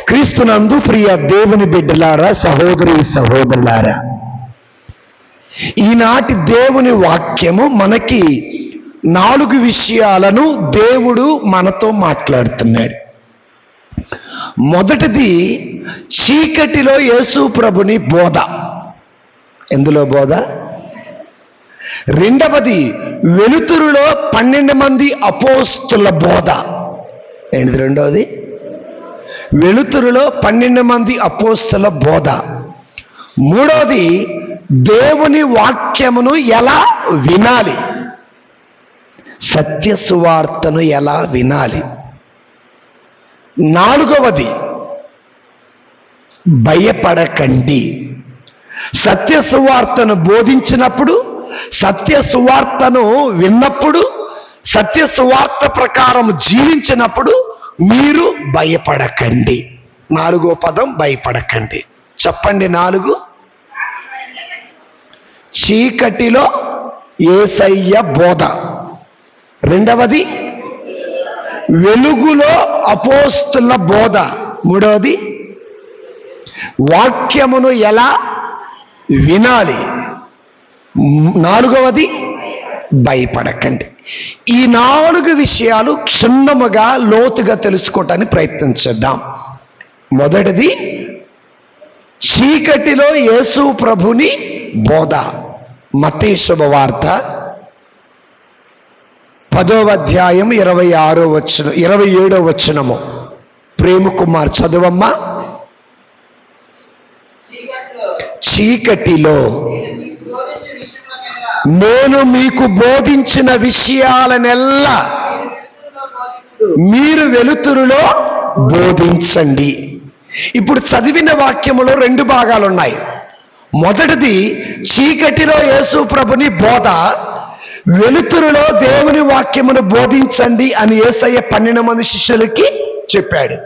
క్రీస్తునందు ప్రియ దేవుని బిడ్డలారా, సహోదరి సహోదరులారా, ఈనాటి దేవుని వాక్యము మనకి 4 విషయాలను దేవుడు మనతో మాట్లాడుతున్నాడు. మొదటిది చీకటిలో యేసు ప్రభుని బోధ. ఎందులో బోధ? రెండవది వెలుతురులో 12 మంది అపోస్తుల బోధ. ఏంటిది రెండవది? వెలుతురులో 12 మంది అపోస్తుల బోధ. మూడవది దేవుని వాక్యమును ఎలా వినాలి, సత్య సువార్తను ఎలా వినాలి. నాలుగవది భయపడకండి. సత్య సువార్తను బోధించినప్పుడు, సత్య సువార్తను విన్నప్పుడు, సత్య సువార్త ప్రకారం జీవించినప్పుడు మీరు భయపడకండి. 4వ పదం భయపడకండి. చెప్పండి. 4 చీకటిలో యేసయ్య బోధ. రెండవది వెలుగులో అపోస్తుల బోధ. మూడవది వాక్యమును ఎలా వినాలి. 4వది భయపడకండి. ఈ 4 విషయాలు క్షుణ్ణముగా లోతుగా తెలుసుకోవటానికి ప్రయత్నించేద్దాం. మొదటిది చీకటిలో యేసు ప్రభుని బోధ. మత్తయి శుభవార్త 10వ అధ్యాయం 27వ వచనము. ప్రేమ కుమార్ చదువమ్మా. చీకటిలో నేను మీకు బోధించిన విషయాలనెల్లా మీరు వెలుతురులో బోధించండి. ఇప్పుడు చదివిన వాక్యములో 2 భాగాలు ఉన్నాయి. మొదటిది చీకటిలో యేసు ప్రభుని బోధ, వెలుతురులో దేవుని వాక్యమును బోధించండి అని యేసయ్య 12 మంది శిష్యులకి చెప్పాడు.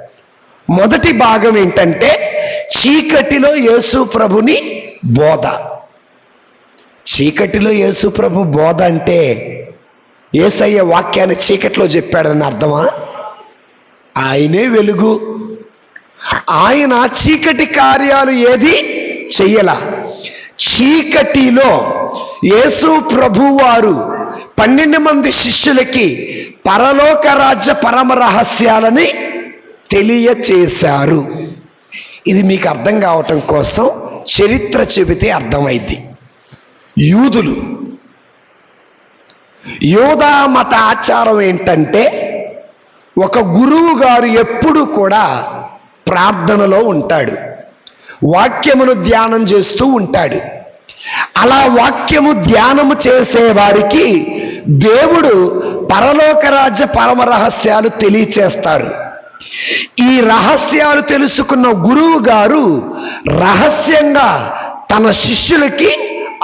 మొదటి భాగం ఏంటంటే చీకటిలో యేసు ప్రభుని బోధ. చీకటిలో యేసు ప్రభు బోధ అంటే యేసయ్య వాక్యాన్ని చీకటిలో చెప్పాడని అర్థమా? ఆయనే వెలుగు. ఆయన చీకటి కార్యాలు ఏది చెయ్యలా. చీకటిలో యేసు ప్రభు వారు 12 మంది శిష్యులకి పరలోక రాజ్య పరమ రహస్యాలని తెలియచేశారు. ఇది మీకు అర్థం కావటం కోసం చరిత్ర చెబితే అర్థమైంది. యూదులు, యూదా మత ఆచారం ఏంటంటే ఒక గురువు గారు ఎప్పుడు కూడా ప్రార్థనలో ఉంటాడు, వాక్యమును ధ్యానం చేస్తూ ఉంటాడు. అలా వాక్యము ధ్యానము చేసే వారికి దేవుడు పరలోక రాజ్య పరమ రహస్యాలు తెలియచేస్తారు. ఈ రహస్యాలు తెలుసుకున్న గురువు గారు రహస్యంగా తన శిష్యులకి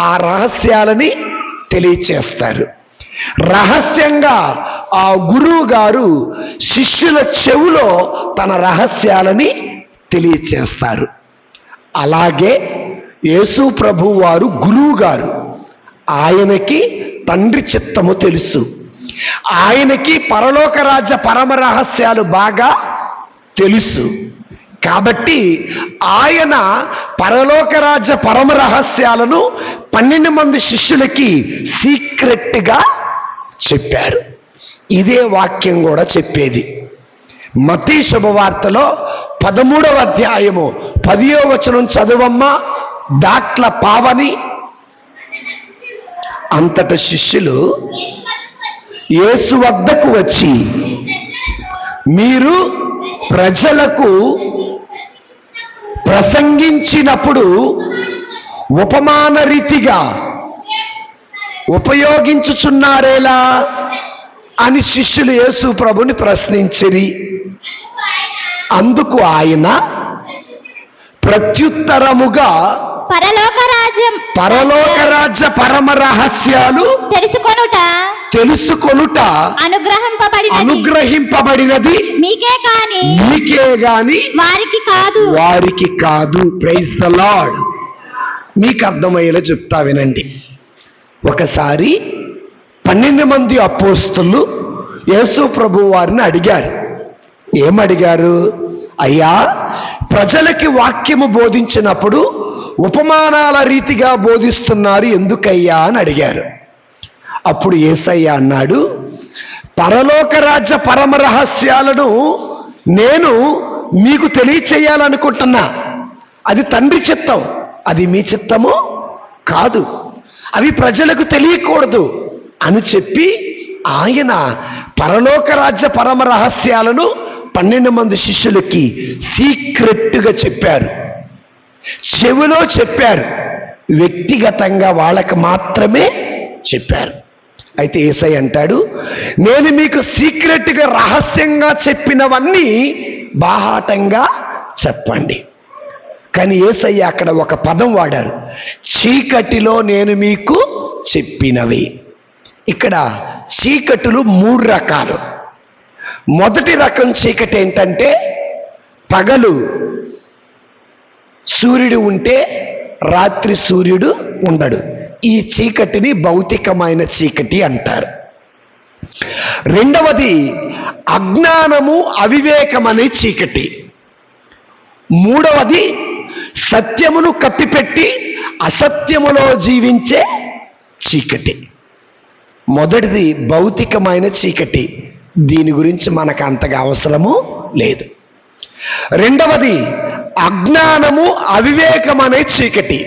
ఆ రహస్యాలని తెలియచేస్తారు. రహస్యంగా ఆ గురువు గారు శిష్యుల చెవులో తన రహస్యాలని తెలియచేస్తారు. అలాగే యేసు ప్రభు వారు గురువు గారు. ఆయనకి తండ్రి చిత్తము తెలుసు. ఆయనకి పరలోక రాజ్య పరమ రహస్యాలు బాగా తెలుసు. కాబట్టి ఆయన పరలోక రాజ్య పరమ రహస్యాలను 12 మంది శిష్యులకి సీక్రెట్గా చెప్పారు. ఇదే వాక్యం కూడా చెప్పేది. మత్తయి శుభవార్తలో 13వ అధ్యాయము 10వ వచనం చదువమ్మా. దాట్ల పావని అంతట శిష్యులు యేసు వద్దకు వచ్చి, మీరు ప్రజలకు ప్రసంగించినప్పుడు ఉపమాన రీతిగా ఉపయోగించుచున్నారేలా అని శిష్యులు యేసు ప్రభుని ప్రశ్నించిరి. అందుకు ఆయన ప్రత్యుత్తరముగా పరలోక రాజ్య పరమ రహస్యాలు తెలుసుకొనుట అనుగ్రహింపబడినది మీకే గాని వారికి కాదు. Praise the lord. మీకు అర్థమయ్యేలా చెప్తా వినండి. ఒకసారి 12 మంది అపోస్తలు యేసు ప్రభు వారిని అడిగారు. ఏమడిగారు? అయ్యా, ప్రజలకి వాక్యము బోధించినప్పుడు ఉపమానాల రీతిగా బోధిస్తున్నారు ఎందుకయ్యా అని అడిగారు. అప్పుడు యేసయ్య అన్నాడు, పరలోక రాజ్య పరమ రహస్యాలను నేను మీకు తెలియచేయాలనుకుంటున్నా. అది తండ్రి చిత్తం, అది మీ చిత్తము కాదు. అవి ప్రజలకు తెలియకూడదు అని చెప్పి ఆయన పరలోక రాజ్య పరమ రహస్యాలను 12 మంది శిష్యులకి సీక్రెట్గా చెప్పారు, చెవిలో చెప్పారు, వ్యక్తిగతంగా వాళ్ళకి మాత్రమే చెప్పారు. అయితే యేసయ్య అంటాడు, నేను మీకు సీక్రెట్గా రహస్యంగా చెప్పినవన్నీ బాహాటంగా చెప్పండి. కానీ యేసయ్య అక్కడ ఒక పదం వాడారు, చీకటిలో నేను మీకు చెప్పినవి. ఇక్కడ చీకటులు 3 రకాలు. మొదటి రకం చీకటి ఏంటంటే, పగలు సూర్యుడు ఉంటే రాత్రి సూర్యుడు ఉండడు. ఈ చీకటిని భౌతికమైన చీకటి అంటారు. రెండవది అజ్ఞానము, అవివేకమనే చీకటి. మూడవది సత్యమును కప్పిపెట్టి అసత్యములో జీవించే చీకటి. మొదటిది భౌతికమైన చీకటి, దీని గురించి మనకు అంతగా అవసరము లేదు. రెండవది అజ్ఞానము, అవివేకమనే చీకటి.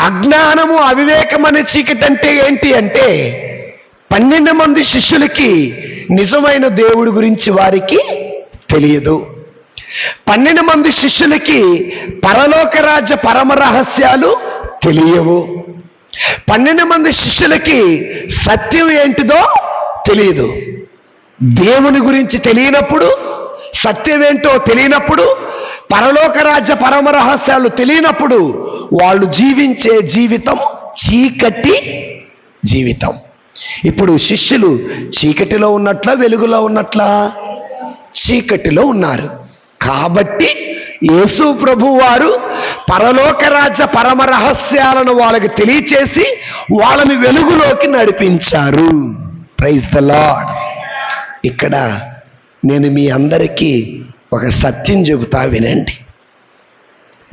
అజ్ఞానము, అవివేకమనే చీకటి అంటే ఏంటి అంటే, 12 మంది శిష్యులకి నిజమైన దేవుడి గురించి వారికి తెలియదు. 12 మంది శిష్యులకి పరలోక రాజ్య పరమ రహస్యాలు తెలియవు. 12 మంది శిష్యులకి సత్యం ఏంటిదో తెలియదు. దేవుని గురించి తెలియనప్పుడు, సత్యం ఏంటో తెలియనప్పుడు, పరలోక రాజ్య పరమ రహస్యాలు తెలియనప్పుడు వాళ్ళు జీవించే జీవితం చీకటి జీవితం. ఇప్పుడు శిష్యులు చీకటిలో ఉన్నట్లా, వెలుగులో ఉన్నట్లా? చీకటిలో ఉన్నారు. కాబట్టి యేసు ప్రభు వారు పరలోక రాజ్య పరమ రహస్యాలను వాళ్ళకి తెలియచేసి వాళ్ళని వెలుగులోకి నడిపించారు. Praise the lord. ఇక్కడ నేను మీ అందరికీ ఒక సత్యం చెబుతా,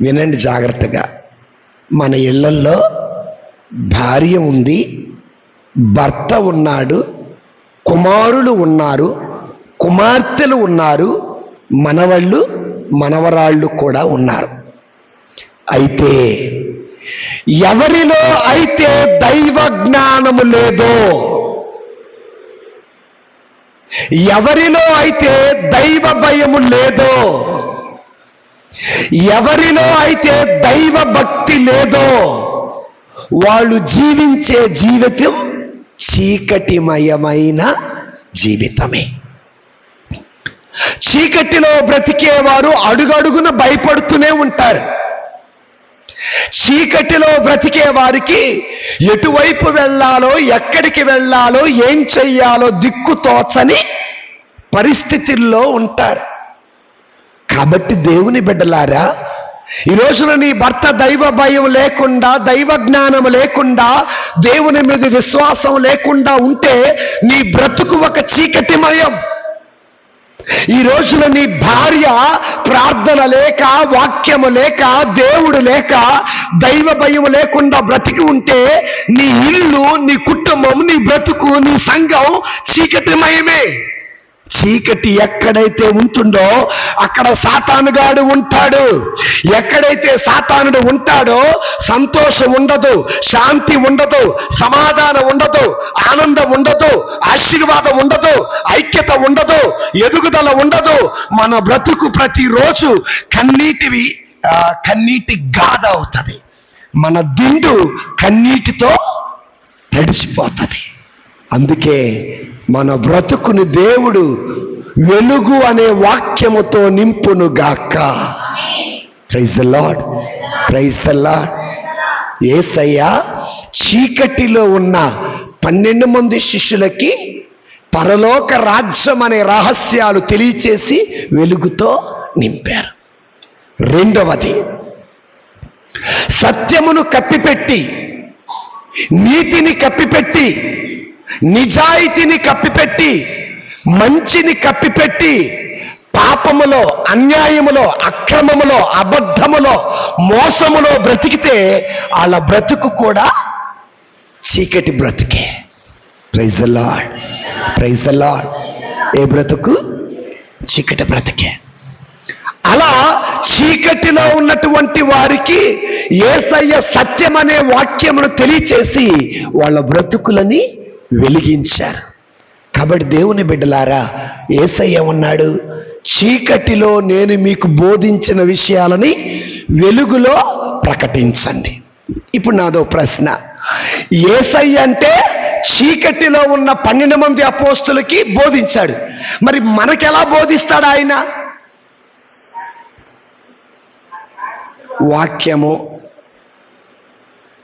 వినండి జాగ్రత్తగా. మన ఇళ్లల్లో భార్య ఉంది, భర్త ఉన్నాడు, కుమారులు ఉన్నారు, కుమార్తెలు ఉన్నారు, మనవళ్ళు మనవరాళ్ళు కూడా ఉన్నారు. అయితే ఎవరిలో అయితే దైవ జ్ఞానము లేదో, ఎవరిలో అయితే దైవ భయము లేదో, ఎవరిలో అయితే దైవ భక్తి లేదో, వాళ్ళు జీవించే జీవితం చీకటిమయమైన జీవితమే. చీకటిలో బ్రతికేవారు అడుగడుగున భయపడుతూనే ఉంటారు. చీకటిలో బ్రతికే వారికి ఎటువైపు వెళ్ళాలో, ఎక్కడికి వెళ్ళాలో, ఏం చెయ్యాలో దిక్కు తోచని పరిస్థితుల్లో ఉంటారు. కాబట్టి దేవుని బిడ్డలారా, ఈ రోజున నీ భర్త దైవ భయం లేకుండా, దైవ జ్ఞానం లేకుండా, దేవుని మీద విశ్వాసం లేకుండా ఉంటే నీ బ్రతుకు ఒక చీకటిమయం. ఈ రోజున నీ భార్య ప్రార్థన లేక, వాక్యము లేక, దేవుడు లేక, దైవ భయం లేకుండా బ్రతికి ఉంటే నీ ఇల్లు, నీ కుటుంబం, నీ బ్రతుకు, నీ సంఘం చీకటిమయమే. చీకటి ఎక్కడైతే ఉంటుందో అక్కడ సాతానుగాడు ఉంటాడు. ఎక్కడైతే సాతానుడు ఉంటాడో సంతోషం ఉండదు, శాంతి ఉండదు, సమాధానం ఉండదు, ఆనందం ఉండదు, ఆశీర్వాదం ఉండదు, ఐక్యత ఉండదు, ఎదుగుదల ఉండదు. మన బ్రతుకు ప్రతిరోజు కన్నీటి గాథ అవుతుంది. మన దిండు కన్నీటితో తడిసిపోతుంది. అందుకే మన బ్రతుకుని దేవుడు వెలుగు అనే వాక్యముతో నింపును గాక. Praise the lord, praise the Lord. Yesayya చీకటిలో ఉన్న 12 మంది శిష్యులకి పరలోక రాజ్యం అనే రహస్యాలు తెలియచేసి వెలుగుతో నింపారు. రెండవది సత్యమును కప్పిపెట్టి, నీతిని కప్పిపెట్టి, నిజాయితీని కప్పిపెట్టి, మంచిని కప్పిపెట్టి పాపములో, అన్యాయములో, అక్రమములో, అబద్ధములో, మోసములో బ్రతికితే వాళ్ళ బ్రతుకు కూడా చీకటి బ్రతుకే. Praise the lord, praise the Lord. ఏ బ్రతుకు? చీకటి బ్రతుకే. అలా చీకటిలో ఉన్నటువంటి వారికి యేసయ్య సత్యం అనే వాక్యమును తెలియచేసి వాళ్ళ బ్రతుకులని వెలిగించారు. కాబట్టి దేవుని బిడ్డలారా, యేసయ్య ఉన్నాడు, చీకటిలో నేను మీకు బోధించిన విషయాలని వెలుగులో ప్రకటించండి. ఇప్పుడు నాదో ప్రశ్న, యేసయ్య అంటే చీకటిలో ఉన్న 12 మంది అపోస్తులకి బోధించాడు, మరి మనకెలా బోధిస్తాడు ఆయన? వాక్యము.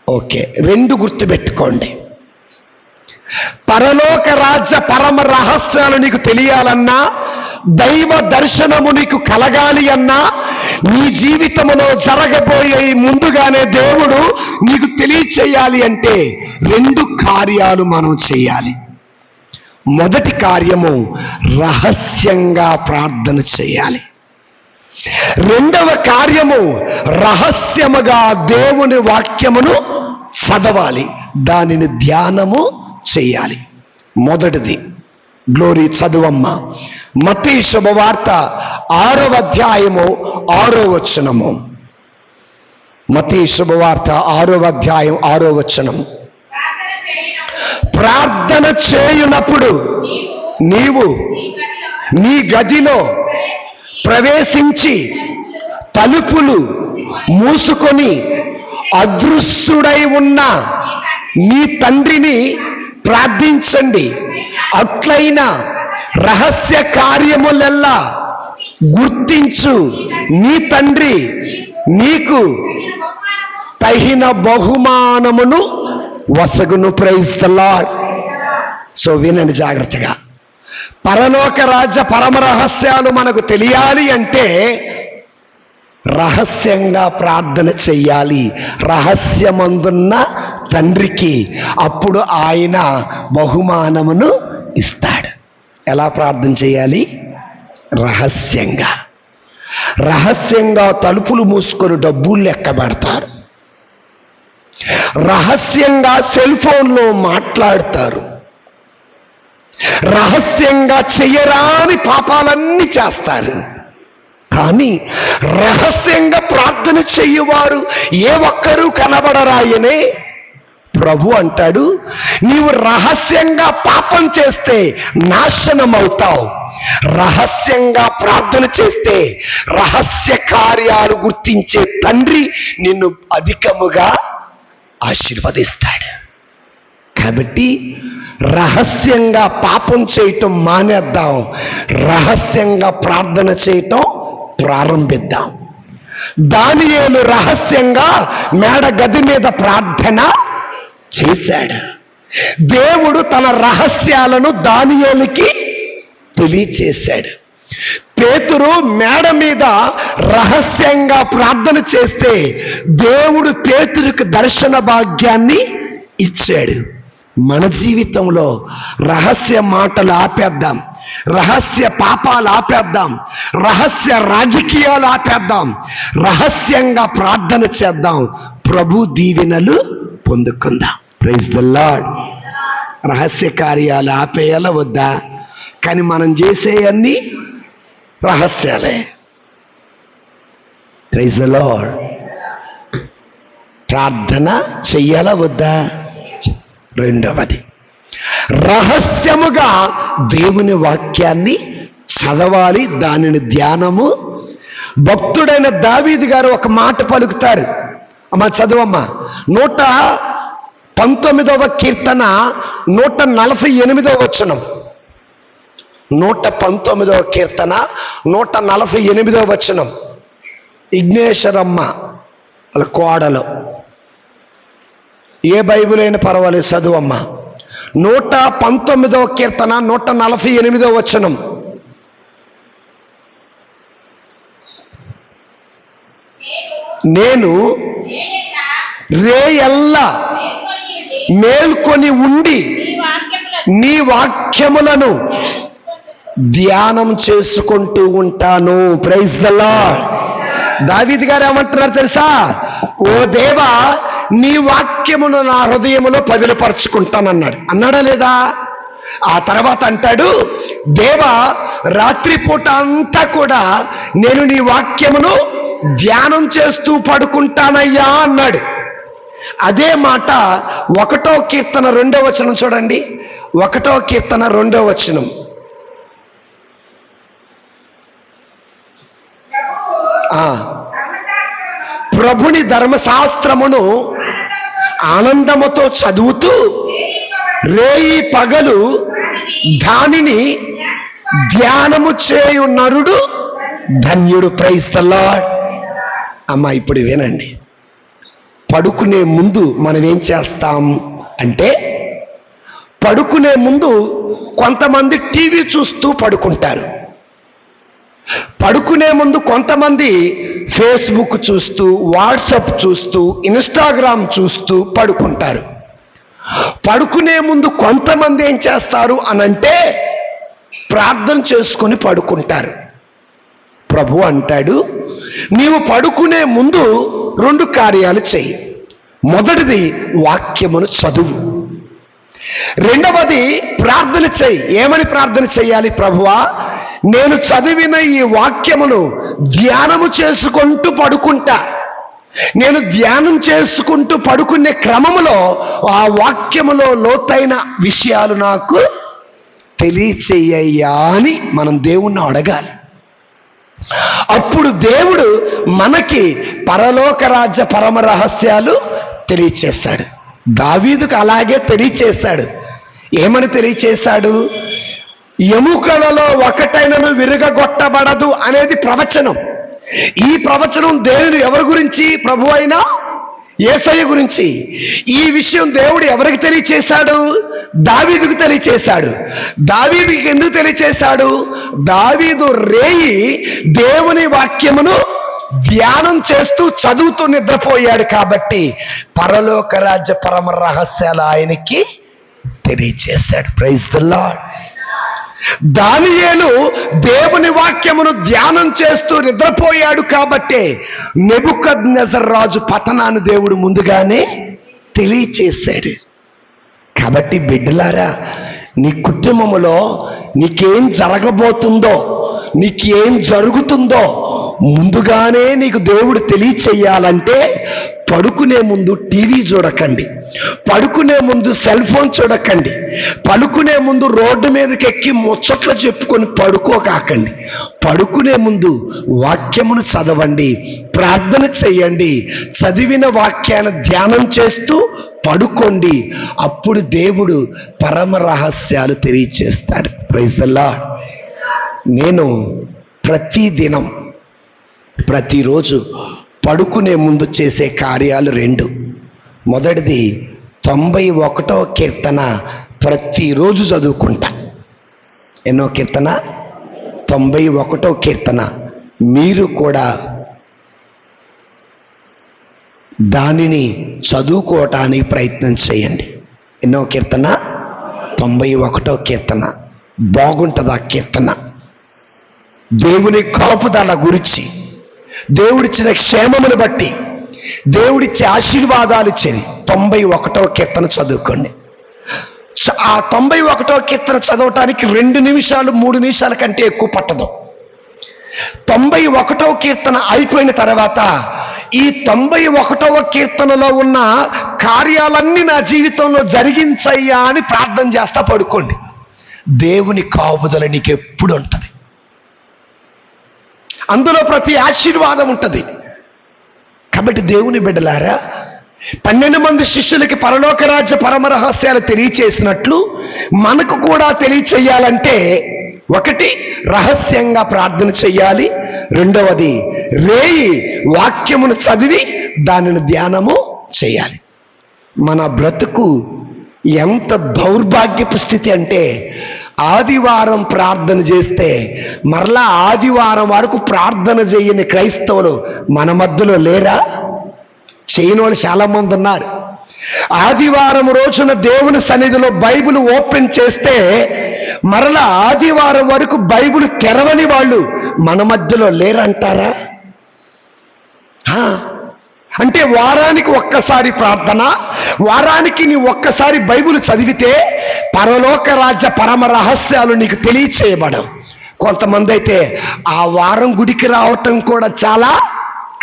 ఓకే, 2 గుర్తుపెట్టుకోండి. పరలోక రాజ్య పరమ రహస్యాలు నీకు తెలియాలన్నా, దైవ దర్శనము నీకు కలగాలి అన్నా, నీ జీవితంలో జరగబోయే ముందుగానే దేవుడు నీకు తెలియచేయాలి అంటే 2 కార్యాలు మనం చేయాలి. మొదటి కార్యము రహస్యంగా ప్రార్థన చేయాలి. రెండవ కార్యము రహస్యముగా దేవుని వాక్యమును చదవాలి, దానిని ధ్యానము చేయాలి. మొదటిది గ్లోరీ చదువమ్మ. మత్తయి శుభవార్త 6వ అధ్యాయము 6వ వచనము. మత్తయి శుభవార్త 6వ అధ్యాయం 6వ వచనం. ప్రార్థన చేయునప్పుడు నీవు నీ గదిలో ప్రవేశించి తలుపులు మూసుకొని అదృశ్యుడై ఉన్న నీ తండ్రిని ప్రార్థించండి. అట్లైన రహస్య కార్యములెల్లా గుర్తించు నీ తండ్రి నీకు తగిన బహుమానమును వసగును. Praise the Lord. సో వినండి జాగ్రత్తగా. పరలోక రాజ్య పరమ రహస్యాలు మనకు తెలియాలి అంటే రహస్యంగా ప్రార్థన చెయ్యాలి, రహస్యమందున్న తండ్రికి. అప్పుడు ఆయన బహుమానమును ఇస్తాడు. ఎలా ప్రార్థన చేయాలి? రహస్యంగా. రహస్యంగా తలుపులు మూసుకొని డబ్బులు లెక్క పెడతారు, రహస్యంగా సెల్ ఫోన్లో మాట్లాడతారు, రహస్యంగా చెయ్యరాని పాపాలన్నీ చేస్తారు. కానీ రహస్యంగా ప్రార్థన చెయ్యవారు ఏ ఒక్కరూ కనబడరాయనే ప్రభు అంటాడు, నీవు రహస్యంగా పాపం చేస్తే నాశనం అవుతావు, రహస్యంగా ప్రార్థన చేస్తే రహస్య కార్యాలు గుర్తించే తండ్రి నిన్ను అధికముగా ఆశీర్వదిస్తాడు. కాబట్టి రహస్యంగా పాపం చేయటం మానేద్దాం, రహస్యంగా ప్రార్థన చేయటం ప్రారంభిద్దాం. దానియేలు రహస్యంగా మేడ గది మీద ప్రార్థన చేశాడు. దేవుడు తన రహస్యాలను దానియేలుకి తెలియచేశాడు. పేతురు మేడ మీద రహస్యంగా ప్రార్థన చేస్తే దేవుడు పేతురుకు దర్శన భాగ్యాన్ని ఇచ్చాడు. మన జీవితంలో రహస్య మాటలు ఆపేద్దాం, రహస్య పాపాలు ఆపేద్దాం, రహస్య రాజకీయాలు ఆపేద్దాం, రహస్యంగా ప్రార్థన చేద్దాం, ప్రభు దీవెనలు పొందుకుందాం. Praise the lord. రహస్య కార్యాలు ఆపేయాలా వద్దా? కానీ మనం చేసేయన్నీ రహస్యాలే. Praise the Lord. ప్రార్థన చెయ్యాలా వద్దా? రెండవది రహస్యముగా దేవుని వాక్యాన్ని చదవాలి, దానిని ధ్యానము. భక్తుడైన దావీదు గారు ఒక మాట పలుకుతారు. అమ్మ చదువమ్మా. 119వ కీర్తన 148వ వచనం. 119వ కీర్తన 148వ వచనం. విఘ్నేశ్వరమ్మ వాళ్ళ కోడలు, ఏ బైబిల్ అయినా పర్వాలేదు చదువమ్మ. 119వ కీర్తన 148వ వచనం. నేను రేయల్లా మేల్కొని ఉండి నీ వాక్యములను ధ్యానం చేసుకుంటూ ఉంటాను. Praise the lord. దావీదు గారు ఏమంటున్నారు తెలుసా? ఓ దేవా, నీ వాక్యమును నా హృదయములో పదిలపరుచుకుంటానన్నాడు. అన్నాడా లేదా? ఆ తర్వాత అంటాడు, దేవా, రాత్రిపూట అంతా కూడా నేను నీ వాక్యమును ధ్యానం చేస్తూ పడుకుంటానయ్యా అన్నాడు. అదే మాట 1వ కీర్తన 2వ వచనం చూడండి. 1వ కీర్తన 2వ వచనం. ప్రభుని ధర్మశాస్త్రమును ఆనందముతో చదువుతూ రేయి పగలు దానిని ధ్యానము చేయు నరుడు ధన్యుడు. Praise the lord. అమ్మా, ఇప్పుడు వినండి. పడుకునే ముందు మనం ఏం చేస్తాం అంటే, పడుకునే ముందు కొంతమంది టీవీ చూస్తూ పడుకుంటారు. పడుకునే ముందు కొంతమంది ఫేస్బుక్ చూస్తూ, వాట్సాప్ చూస్తూ, ఇన్స్టాగ్రామ్ చూస్తూ పడుకుంటారు. పడుకునే ముందు కొంతమంది ఏం చేస్తారు అనంటే, ప్రార్థన చేసుకొని పడుకుంటారు. ప్రభు అంటాడు, నీవు పడుకునే ముందు 2 కార్యాలు చెయ్యి. మొదటిది వాక్యమును చదువు. రెండవది ప్రార్థన చెయ్యి. ఏమని ప్రార్థన చెయ్యాలి? ప్రభువా, నేను చదివిన ఈ వాక్యమును ధ్యానము చేసుకుంటూ పడుకుంటా. నేను ధ్యానం చేసుకుంటూ పడుకునే క్రమములో ఆ వాక్యములో లోతైన విషయాలు నాకు తెలియచేయ్యా అని మనం దేవుణ్ణి అడగాలి. అప్పుడు దేవుడు మనకి పరలోక రాజ్య పరమ రహస్యాలు తెలియచేస్తాడు. దావీదుకు అలాగే తెలియచేశాడు. ఏమని తెలియచేశాడు? ఎముకలలో ఒకటైనను విరగగొట్టబడదు అనేది ప్రవచనం. ఈ ప్రవచనం దేవుడు ఎవరి గురించి? ప్రభు అయిన యేసయ్య గురించి. ఈ విషయం దేవుడు ఎవరికి తెలియచేశాడు? దావీదుకు తెలియచేశాడు. దావీదుకి ఎందుకు తెలియచేశాడు? దావీదు రేయి దేవుని వాక్యమును ధ్యానం చేస్తూ చదువుతూ నిద్రపోయాడు కాబట్టి పరలోక రాజ్య పరమ రహస్యాలు ఆయనకి తెలియచేశాడు. Praise the lord. దానియేలు దేవుని వాక్యమును ధ్యానం చేస్తూ నిద్రపోయాడు కాబట్టి నెబుకద్నెజర్ రాజు పతనాన్ని దేవుడు ముందుగానే తెలియచేశాడు. కాబట్టి బిడ్డలారా, నీ కుటుంబములో నీకేం జరగబోతుందో, నీకేం జరుగుతుందో ముందుగానే నీకు దేవుడు తెలియచేయాలంటే పడుకునే ముందు టీవీ చూడకండి, పడుకునే ముందు సెల్ ఫోన్ చూడకండి, పడుకునే ముందు రోడ్డు మీదకి ఎక్కి ముచ్చట్లు చెప్పుకొని పడుకోకాకండి. పడుకునే ముందు వాక్యమును చదవండి, ప్రార్థన చెయ్యండి, చదివిన వాక్యాన్ని ధ్యానం చేస్తూ పడుకోండి. అప్పుడు దేవుడు పరమ రహస్యాలు తెలియచేస్తాడు. Praise the lord. నేను ప్రతిదినం ప్రతిరోజు పడుకునే ముందు చేసే కార్యాలు 2. మొదటిది 91వ కీర్తన ప్రతిరోజు చదువుకుంటా. ఎన్నో కీర్తన? 91వ కీర్తన. మీరు కూడా దానిని చదువుకోవటానికి ప్రయత్నం చేయండి. ఎన్నో కీర్తన? 91వ కీర్తన. బాగుంటుంది ఆ కీర్తన. దేవుని కాపుదల గురించి, దేవుడిచ్చిన క్షేమమును బట్టి, దేవుడిచ్చే ఆశీర్వాదాలు ఇచ్చేది 91వ కీర్తన చదువుకోండి. ఆ 91వ కీర్తన చదవటానికి 2 నిమిషాలు 3 నిమిషాల కంటే ఎక్కువ పట్టదు. 91వ కీర్తన అయిపోయిన తర్వాత ఈ 91వ కీర్తనలో ఉన్న కార్యాలన్నీ నా జీవితంలో జరిగించయ్యా అని ప్రార్థన చేస్తా పడుకోండి. దేవుని కాపుదల నీకు ఎప్పుడు ఉంటుంది. అందులో ప్రతి ఆశీర్వాదం ఉంటుంది. కాబట్టి దేవుని బిడ్డలారా, 12 మంది శిష్యులకి పరలోక రాజ్య పరమ రహస్యాలు తెలియచేసినట్లు మనకు కూడా తెలియచేయాలంటే, 1 రహస్యంగా ప్రార్థన చెయ్యాలి, 2వది రేయి వాక్యమును చదివి దానిని ధ్యానము చేయాలి. మన బ్రతుకు ఎంత దౌర్భాగ్యపు స్థితి అంటే, ఆదివారం ప్రార్థన చేస్తే మరలా ఆదివారం వరకు ప్రార్థన చేయని క్రైస్తవులు మన మధ్యలో లేరా? చేయని వాళ్ళు చాలా మంది ఉన్నారు. ఆదివారం రోజున దేవుని సన్నిధిలో బైబిల్ ఓపెన్ చేస్తే మరలా ఆదివారం వరకు బైబిల్ తెరవని వాళ్ళు మన మధ్యలో లేరంటారా? అంటే వారానికి ఒక్కసారి ప్రార్థన, వారానికి నీ ఒక్కసారి బైబిల్ చదివితే పరలోక రాజ్య పరమ రహస్యాలు నీకు తెలియచేయబడవు. కొంతమంది అయితే ఆ వారం గుడికి రావటం కూడా చాలా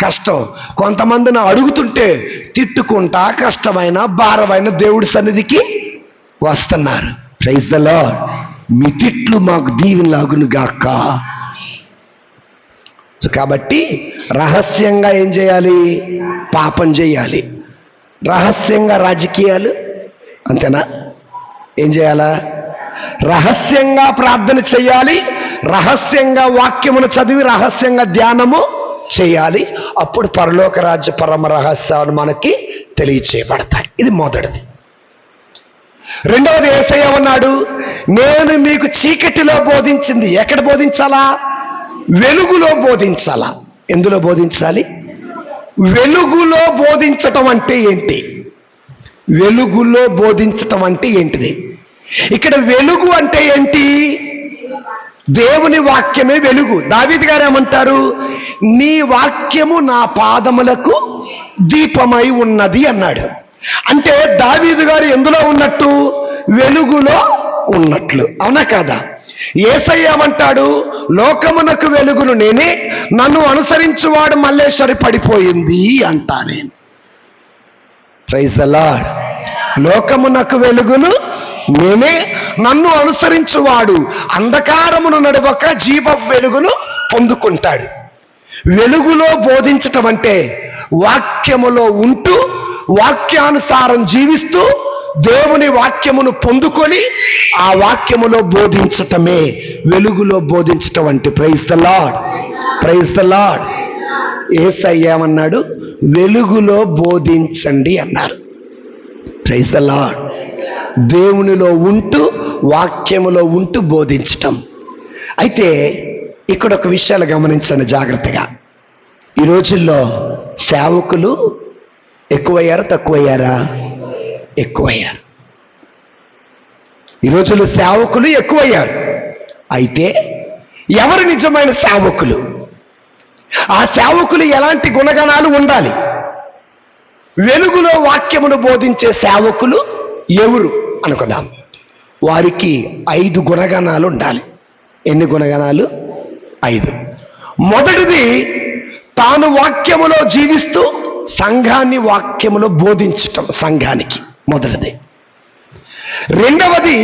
కష్టం. కొంతమందిని అడుగుతుంటే తిట్టుకుంటా కష్టమైన భారమైన దేవుడి సన్నిధికి వస్తున్నారు. Praise the lord. మీ తిట్లు మాకు దీవెనలాగును గాక. కాబట్టి రహస్యంగా ఏం చేయాలి? పాపం చేయాలి. రహస్యంగా రాజకీయాలు, అంతేనా? ఏం చేయాలా? రహస్యంగా ప్రార్థన చేయాలి, రహస్యంగా వాక్యమును చదివి రహస్యంగా ధ్యానము చేయాలి. అప్పుడు పరలోక రాజ్య పరమ రహస్యాలు మనకి తెలియచేయబడతాయి. ఇది మొదటిది. రెండవది యేసయ్య అన్నాడు, నేను మీకు చీకటిలో బోధించింది ఎక్కడ బోధించాలా? వెలుగులో బోధించాలా. ఎందులో బోధించాలి? వెలుగులో బోధించటం అంటే ఏంటి? వెలుగులో బోధించటం అంటే ఏంటిది? ఇక్కడ వెలుగు అంటే ఏంటి? దేవుని వాక్యమే వెలుగు. దావీదు గారు ఏమంటారు? నీ వాక్యము నా పాదములకు దీపమై ఉన్నది అన్నాడు. అంటే దావీదు గారు ఎందులో ఉన్నట్టు? వెలుగులో ఉన్నట్లు. అవునా కాదా? యేసయ్య ఏమంటాడు? లోకమునకు వెలుగును నేనే, నన్ను అనుసరించువాడు మల్లేశ్వరి పడిపోయింది అంటా నేను. Praise the lord. లోకమునకు వెలుగును నేనే, నన్ను అనుసరించువాడు అంధకారమును నడవక జీవ వెలుగును పొందుకుంటాడు. వెలుగులో బోధించటం అంటే వాక్యములో ఉంటూ వాక్యానుసారం జీవిస్తూ దేవుని వాక్యమును పొందుకొని ఆ వాక్యములో బోధించటమే వెలుగులో బోధించటం అంటే. Praise the lord. Praise the Lord. Yesayya ఏమన్నాడు? వెలుగులో బోధించండి అన్నారు. Praise the Lord. దేవునిలో ఉంటూ వాక్యములో ఉంటూ బోధించటం. అయితే ఇక్కడ ఒక విషయాలు గమనించండి జాగ్రత్తగా. ఈ రోజుల్లో సేవకులు ఎక్కువయ్యారా తక్కువయ్యారా? ఎక్కువయ్యారు. ఈ రోజుల్లో సేవకులు ఎక్కువయ్యారు. అయితే ఎవరు నిజమైన సేవకులు? ఆ సేవకులు ఎలాంటి గుణగణాలు ఉండాలి? వెలుగులో వాక్యమును బోధించే సేవకులు ఎవరు అనుకుందాం. వారికి 5 గుణగణాలు ఉండాలి. ఎన్ని గుణగణాలు? 5. మొదటిది, తాను వాక్యములో జీవిస్తూ సంఘాన్ని వాక్యములో బోధించటం. సంఘానికి మొదటిది. రెండవది,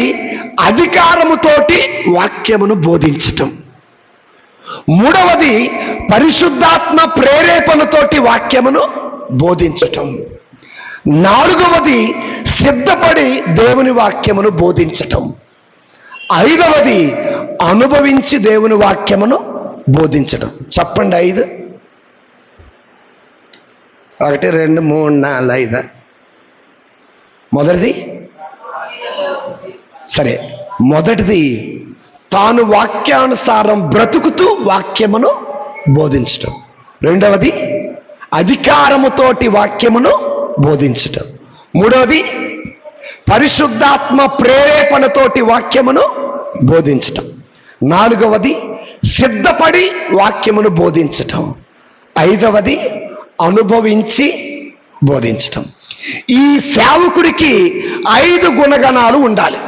అధికారముతోటి వాక్యమును బోధించటం. మూడవది, పరిశుద్ధాత్మ ప్రేరేపణతోటి వాక్యమును బోధించటం. నాలుగవది, సిద్ధపడి దేవుని వాక్యమును బోధించటం. ఐదవది, అనుభవించి దేవుని వాక్యమును బోధించటం. చెప్పండి 5. 1 2 3 4 5. మొదటిది సరే, మొదటిది తాను వాక్యానుసారం బ్రతుకుతూ వాక్యమును బోధించటం. రెండవది అధికారముతోటి వాక్యమును బోధించటం. మూడవది పరిశుద్ధాత్మ ప్రేరేపణతోటి వాక్యమును బోధించటం. నాలుగవది సిద్ధపడి వాక్యమును బోధించటం. ఐదవది అనుభవించి బోధించటం. ఈ సేవకుడికి 5 గుణగణాలు ఉండాలి.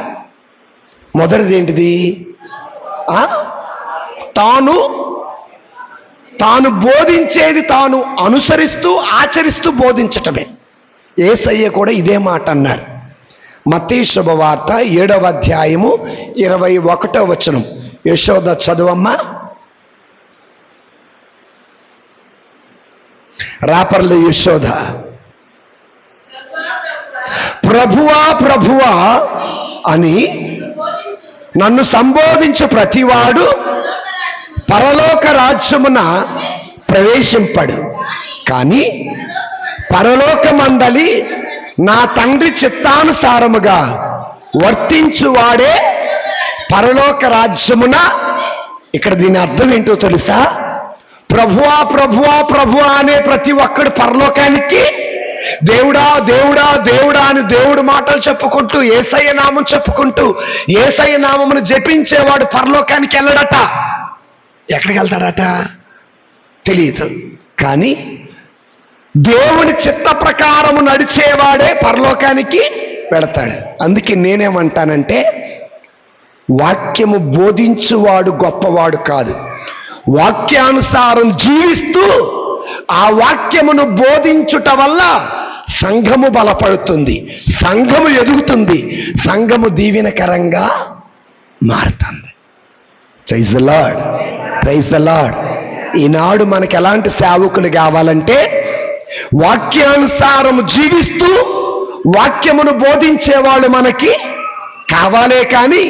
మొదటిది ఏంటిది? తాను బోధించేది తాను అనుసరిస్తూ ఆచరిస్తూ బోధించటమే. యేసయ్య కూడా ఇదే మాట అన్నారు. మత్తయి శుభవార్త 7వ అధ్యాయము 21వ వచనం. యశోద చదువమ్మా. రాపర్లు యశోద. ప్రభువా ప్రభువా అని నన్ను సంబోధించు ప్రతివాడు పరలోక రాజ్యమున ప్రవేశింపడు, కానీ పరలోక మందలి నా తండ్రి చిత్తానుసారముగా వర్తించువాడే పరలోక రాజ్యమున. ఇక్కడ దీని అర్థం ఏంటో తెలుసా? ప్రభువా ప్రభువా ప్రభువా అనే ప్రతి ఒక్కడు పరలోకానికి దేవుడా దేవుడా దేవుడా అని దేవుడు మాటలు చెప్పుకుంటూ, యేసయ్య నామం చెప్పుకుంటూ, యేసయ్య నామమును జపించేవాడు పరలోకానికి వెళ్ళడట. ఎక్కడికి వెళ్తాడట తెలియదు, కానీ దేవుని చిత్త ప్రకారము నడిచేవాడే పరలోకానికి వెళతాడు. అందుకే నేనేమంటానంటే, వాక్యము బోధించువాడు గొప్పవాడు కాదు, వాక్యానుసారం జీవిస్తూ ఆ వాక్యమును బోధించుట వల్ల సంఘము బలపడుతుంది, సంఘము ఎదుగుతుంది, సంఘము దీవెనకరంగా మారుతుంది. Praise the lord, praise the Lord. ఈనాడు మనకు ఎలాంటి సేవకులు కావాలంటే, వాక్యానుసారం జీవిస్తూ వాక్యమును బోధించేవాళ్ళు మనకి కావాలే కానీ,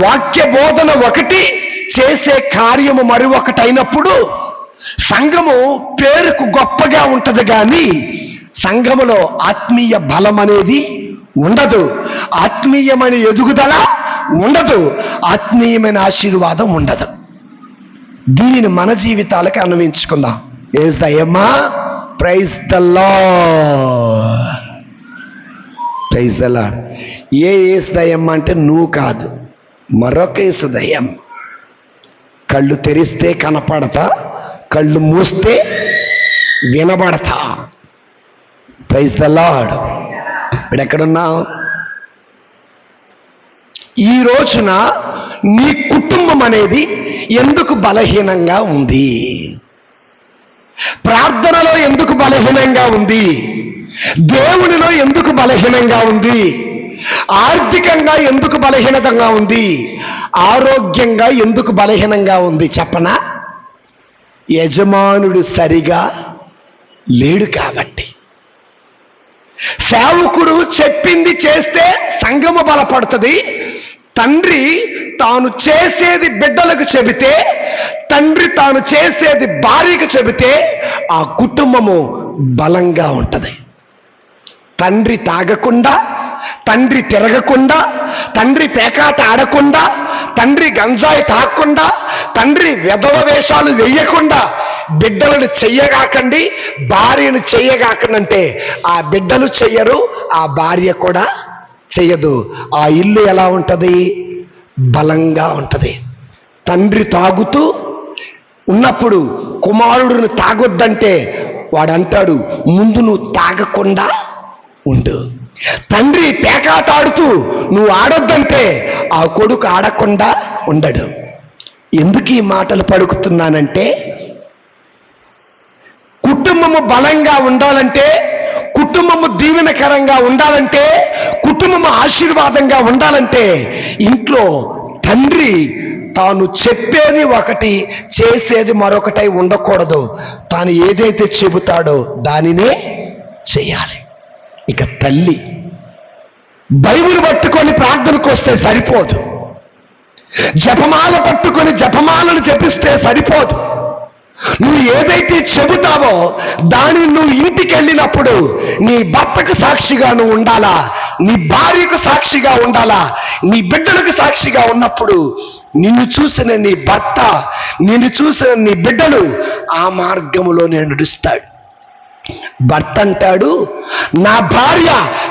వాక్య బోధన ఒకటి, చేసే కార్యము మరి ఒకటి అయినప్పుడు సంఘము పేరుకు గొప్పగా ఉంటది కానీ సంఘములో ఆత్మీయ బలం అనేది ఉండదు, ఆత్మీయమైన ఎదుగుదల ఉండదు, ఆత్మీయమైన ఆశీర్వాదం ఉండదు. దీనిని మన జీవితాలకు అన్వయించుకుందాం. ఏజ్ ద ఎమ్మా, praise the lord, praise the Lord. ఏజ్ ద ఎమ్మ అంటే నువ్వు కాదు, మరొక యేసు దయ్యం. కళ్ళు తెరిస్తే కనపడతా, కళ్ళు మూస్తే వినబడతా. Praise the lord. ఇప్పుడు ఎక్కడున్నావు? ఈ రోజున నీ కుటుంబం అనేది ఎందుకు బలహీనంగా ఉంది? ప్రార్థనలో ఎందుకు బలహీనంగా ఉంది? దేవునిలో ఎందుకు బలహీనంగా ఉంది? ఆర్థికంగా ఎందుకు బలహీనతంగా ఉంది? ఆరోగ్యంగా ఎందుకు బలహీనంగా ఉంది చెప్పనా? యజమానుడు సరిగా లేడు కాబట్టి. సేవకుడు చెప్పింది చేస్తే సంఘము బలపడుతుంది. తండ్రి తాను చేసేది బిడ్డలకు చెబితే, తండ్రి తాను చేసేది భార్యకు చెబితే ఆ కుటుంబము బలంగా ఉంటుంది. తండ్రి తాగకుండా, తండ్రి తిరగకుండా, తండ్రి పేకాట ఆడకుండా, తండ్రి గంజాయి తాగకుండా, తండ్రి వెధవ వేషాలు వెయ్యకుండా బిడ్డలను చెయ్యగాకండి, భార్యను చెయ్యగాకంటే ఆ బిడ్డలు చెయ్యరు, ఆ భార్య కూడా చెయ్యదు. ఆ ఇల్లు ఎలా ఉంటుంది? బలంగా ఉంటుంది. తండ్రి తాగుతూ ఉన్నప్పుడు కుమారుడిని తాగొద్దంటే వాడు అంటాడు, ముందు నువ్వు తాగకుండా ఉండు. తండ్రి పేకాట ఆడుతూ నువ్వు ఆడొద్దంటే ఆ కొడుకు ఆడకుండా ఉండడు. ఎందుకు ఈ మాటలు పలుకుతున్నానంటే, కుటుంబము బలంగా ఉండాలంటే, కుటుంబము దీవెనకరంగా ఉండాలంటే, కుటుంబము ఆశీర్వాదంగా ఉండాలంటే ఇంట్లో తండ్రి తాను చెప్పేది ఒకటి, చేసేది మరొకటై ఉండకూడదు. తాను ఏదైతే చెబుతాడో దానినే చేయాలి. ఇక తల్లి బైబిల్ పట్టుకొని ప్రార్థనకు వస్తే సరిపోదు, జపమాల పట్టుకొని జపమాలను జపిస్తే సరిపోదు. నువ్వు ఏదైతే చెబుతావో దానిని నువ్వు ఇంటికి వెళ్ళినప్పుడు నీ భర్తకు సాక్షిగా నువ్వు ఉండాలా, నీ భార్యకు సాక్షిగా ఉండాలా, నీ బిడ్డలకు సాక్షిగా ఉన్నప్పుడు నిన్ను చూసిన నీ భర్త, నిన్ను చూసిన నీ బిడ్డలు ఆ మార్గములోనే నడుస్తాడు. భర్త అంటాడు, నా భార్య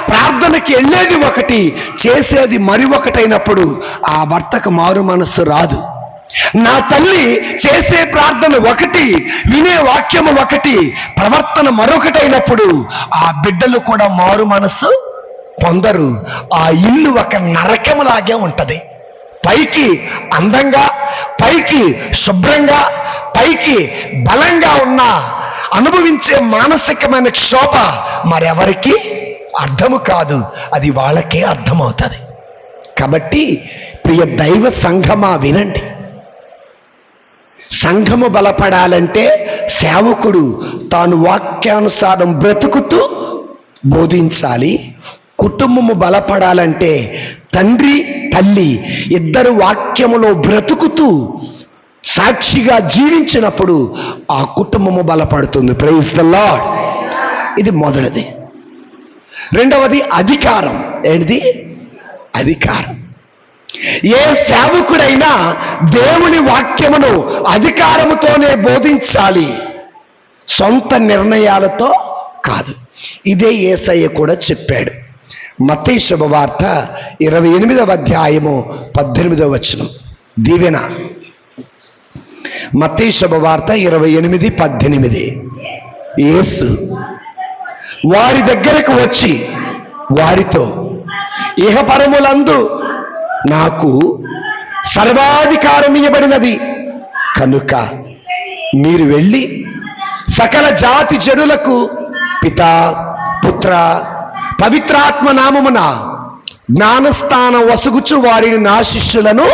ప్రార్థనకి వెళ్ళేది ఒకటి, చేసేది మరి ఒకటైనప్పుడు ఆ భర్తకు మారు మనస్సు రాదు. నా తల్లి చేసే ప్రార్థన ఒకటి, వినే వాక్యము ఒకటి, ప్రవర్తన మరొకటైనప్పుడు ఆ బిడ్డలు కూడా మారు మనస్సు పొందరు. ఆ ఇల్లు ఒక నరకములాగే ఉంటది. పైకి అందంగా, పైకి శుభ్రంగా, పైకి బలంగా ఉన్న అనుభవించే మానసికమైన క్షోభ మరెవరికి అర్థము కాదు, అది వాళ్ళకే అర్థమవుతుంది. కాబట్టి ప్రియ దైవ సంఘమా వినండి, సంఘము బలపడాలంటే సేవకుడు తాను వాక్యానుసారం బ్రతుకుతూ బోధించాలి. కుటుంబము బలపడాలంటే తండ్రి తల్లి ఇద్దరు వాక్యములో బ్రతుకుతూ సాక్షిగా జీవించినప్పుడు ఆ కుటుంబము బలపడుతుంది. Praise the lord. ఇది మొదటిది. రెండవది అధికారం. ఏంటిది? అధికారం. ఏ సేవకుడైనా దేవుని వాక్యమును అధికారముతోనే బోధించాలి, సొంత నిర్ణయాలతో కాదు. ఇదే యేసయ్య కూడా చెప్పాడు. మత్తయి శుభవార్త 28వ అధ్యాయము 18వ వచనం దీవెన. మత్తయి శుభవార్త 28:18. యేసు వారి దగ్గరకు వచ్చి వారితో, ఇహపరములందు నాకు సర్వాధికారం ఇవ్వబడినది కనుక మీరు వెళ్ళి సకల జాతి జనులకు పితా పుత్ర పవిత్రాత్మ నామమున జ్ఞానస్థానం వసుగుచు వారిని నా శిష్యులను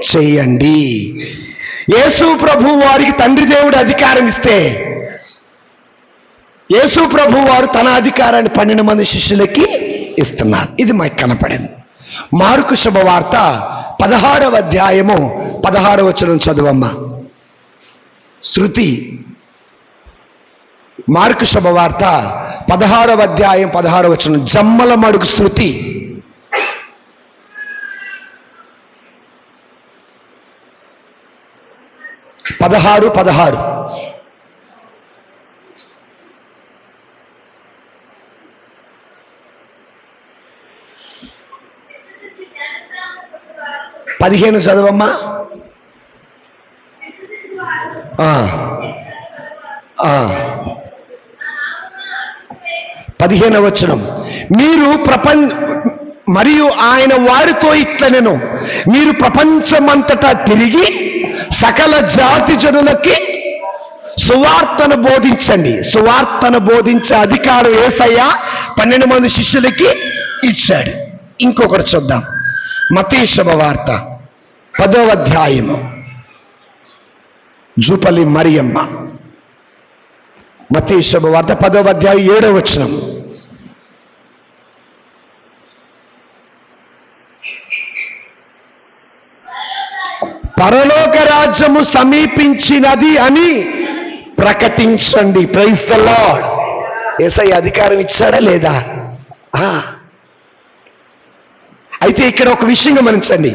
చేయండి. యేసు ప్రభు వారికి తండ్రి దేవుడు అధికారం ఇస్తే యేసు ప్రభు వారు తన అధికారాన్ని 12 మంది శిష్యులకి ఇస్తున్నారు. ఇది మాకు కనపడింది. మార్కు శుభవార్త 16వ అధ్యాయము 16వ వచనం చదువమ్మా శృతి. మార్కు శుభవార్త 16వ అధ్యాయం 16వ వచనం జమ్మల మడుగు శృతి. పదహారు పదిహేను చదవమ్మా. 15వ వచనం మీరు మరియు ఆయన వారితో ఇట్లనెను, మీరు ప్రపంచమంతటా తిరిగి సకల జాతి జనులకి సువార్తను బోధించండి. సువార్తను బోధించే అధికారం యేసయ్య 12 మంది శిష్యులకి ఇచ్చాడు. ఇంకొకటి చూద్దాం. మత్తయి శుభవార్త 10వ అధ్యాయము జూపల్లి మరియమ్మ. మత్తయి శుభవార్త 10వ అధ్యాయం 7వ వచనం. పరలోక రాజ్యము సమీపించినది అని ప్రకటించండి. Praise the Lord. యేసయ్య అధికారం ఇచ్చాడా లేదా? అయితే ఇక్కడ ఒక విషయం గమనించండి.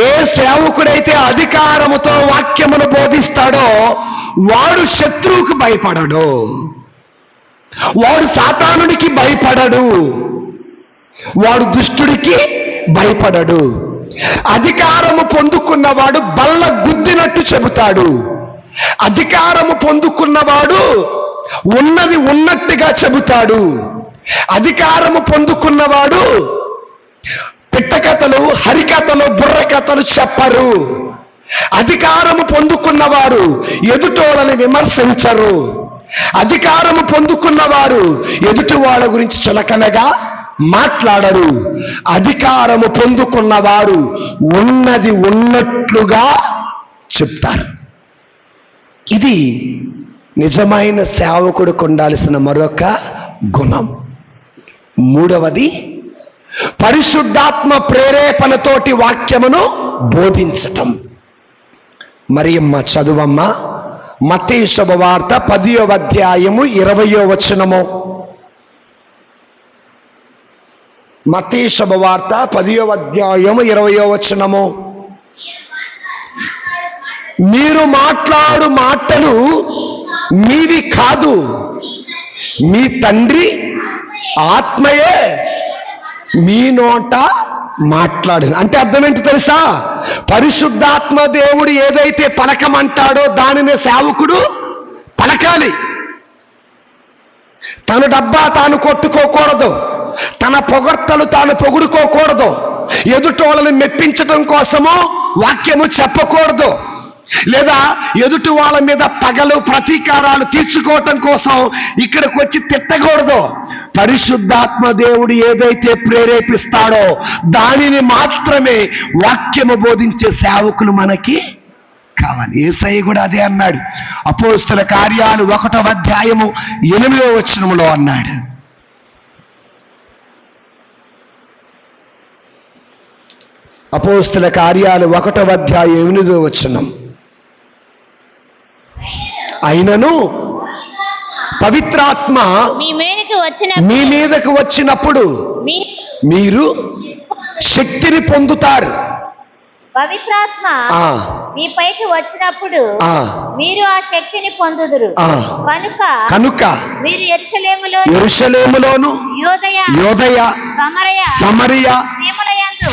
ఏ సేవకుడైతే అధికారముతో వాక్యమును బోధిస్తాడో వాడు శత్రువుకు భయపడడు, వాడు సాతానుడికి భయపడడు, వాడు దుష్టుడికి భయపడడు. అధికారము పొందుకున్నవాడు బల్ల గుద్దినట్టు చెబుతాడు. అధికారము పొందుకున్నవాడు ఉన్నది ఉన్నట్టుగా చెబుతాడు. అధికారము పొందుకున్నవాడు పిట్టకథలు, హరికథలు, బుర్రకథలు చెప్పరు. అధికారము పొందుకున్నవారు ఎదుటోళ్ళని విమర్శించరు. అధికారము పొందుకున్నవారు ఎదుటి వాళ్ళ గురించి చులకనగా మాట్లాడరు. అధికారము పొందుకున్నవారు ఉన్నది ఉన్నట్లుగా చెప్తారు. ఇది నిజమైన సేవకుడికి ఉండాల్సిన మరొక గుణం. మూడవది, పరిశుద్ధాత్మ ప్రేరేపణతోటి వాక్యమును బోధించటం. మరియమ్మ చదువమ్మ. మత్తయి శుభవార్త 10వ అధ్యాయము 20వ వచనము. మత్తయి శుభవార్త 10వ అధ్యాయము 20వ వచనము. మీరు మాట్లాడు మాటలు మీవి కాదు, మీ తండ్రి ఆత్మయే మీ నోట మాట్లాడు. అంటే అర్థం ఏంటి తెలుసా? పరిశుద్ధాత్మ దేవుడు ఏదైతే పలకమంటాడో దానిని సేవకుడు పలకాలి. తన డబ్బా తాను కొట్టుకోకూడదు, తన పొగడ్తలు తాను పొగుడుకోకూడదు, ఎదుటోళ్ళని మెప్పించడం కోసము వాక్యము చెప్పకూడదు, లేదా ఎదుటి వాళ్ళ మీద పగలు ప్రతీకారాలు తీర్చుకోవటం కోసం ఇక్కడికి వచ్చి తిట్టకూడదు. పరిశుద్ధాత్మ దేవుడు ఏదైతే ప్రేరేపిస్తాడో దానిని మాత్రమే వాక్యము బోధించే సేవకులు మనకి కావాలి. యేసయ్య కూడా అదే అన్నాడు. అపోస్తల కార్యాలు 1వ అధ్యాయము 8వ వచనములో అన్నాడు. అపోస్తల కార్యాలు 1వ అధ్యాయం 8వ వచనం. అయినను పవిత్రాత్మ మీ మీదకు వచ్చినప్పుడు మీరు శక్తిని పొందుతారు. పవిత్రాత్మ మీపైకి వచ్చినప్పుడు మీరు ఆ శక్తిని పొందుదురు. కనుక మీరు యెరూషలేములోను యూదయ సమరయ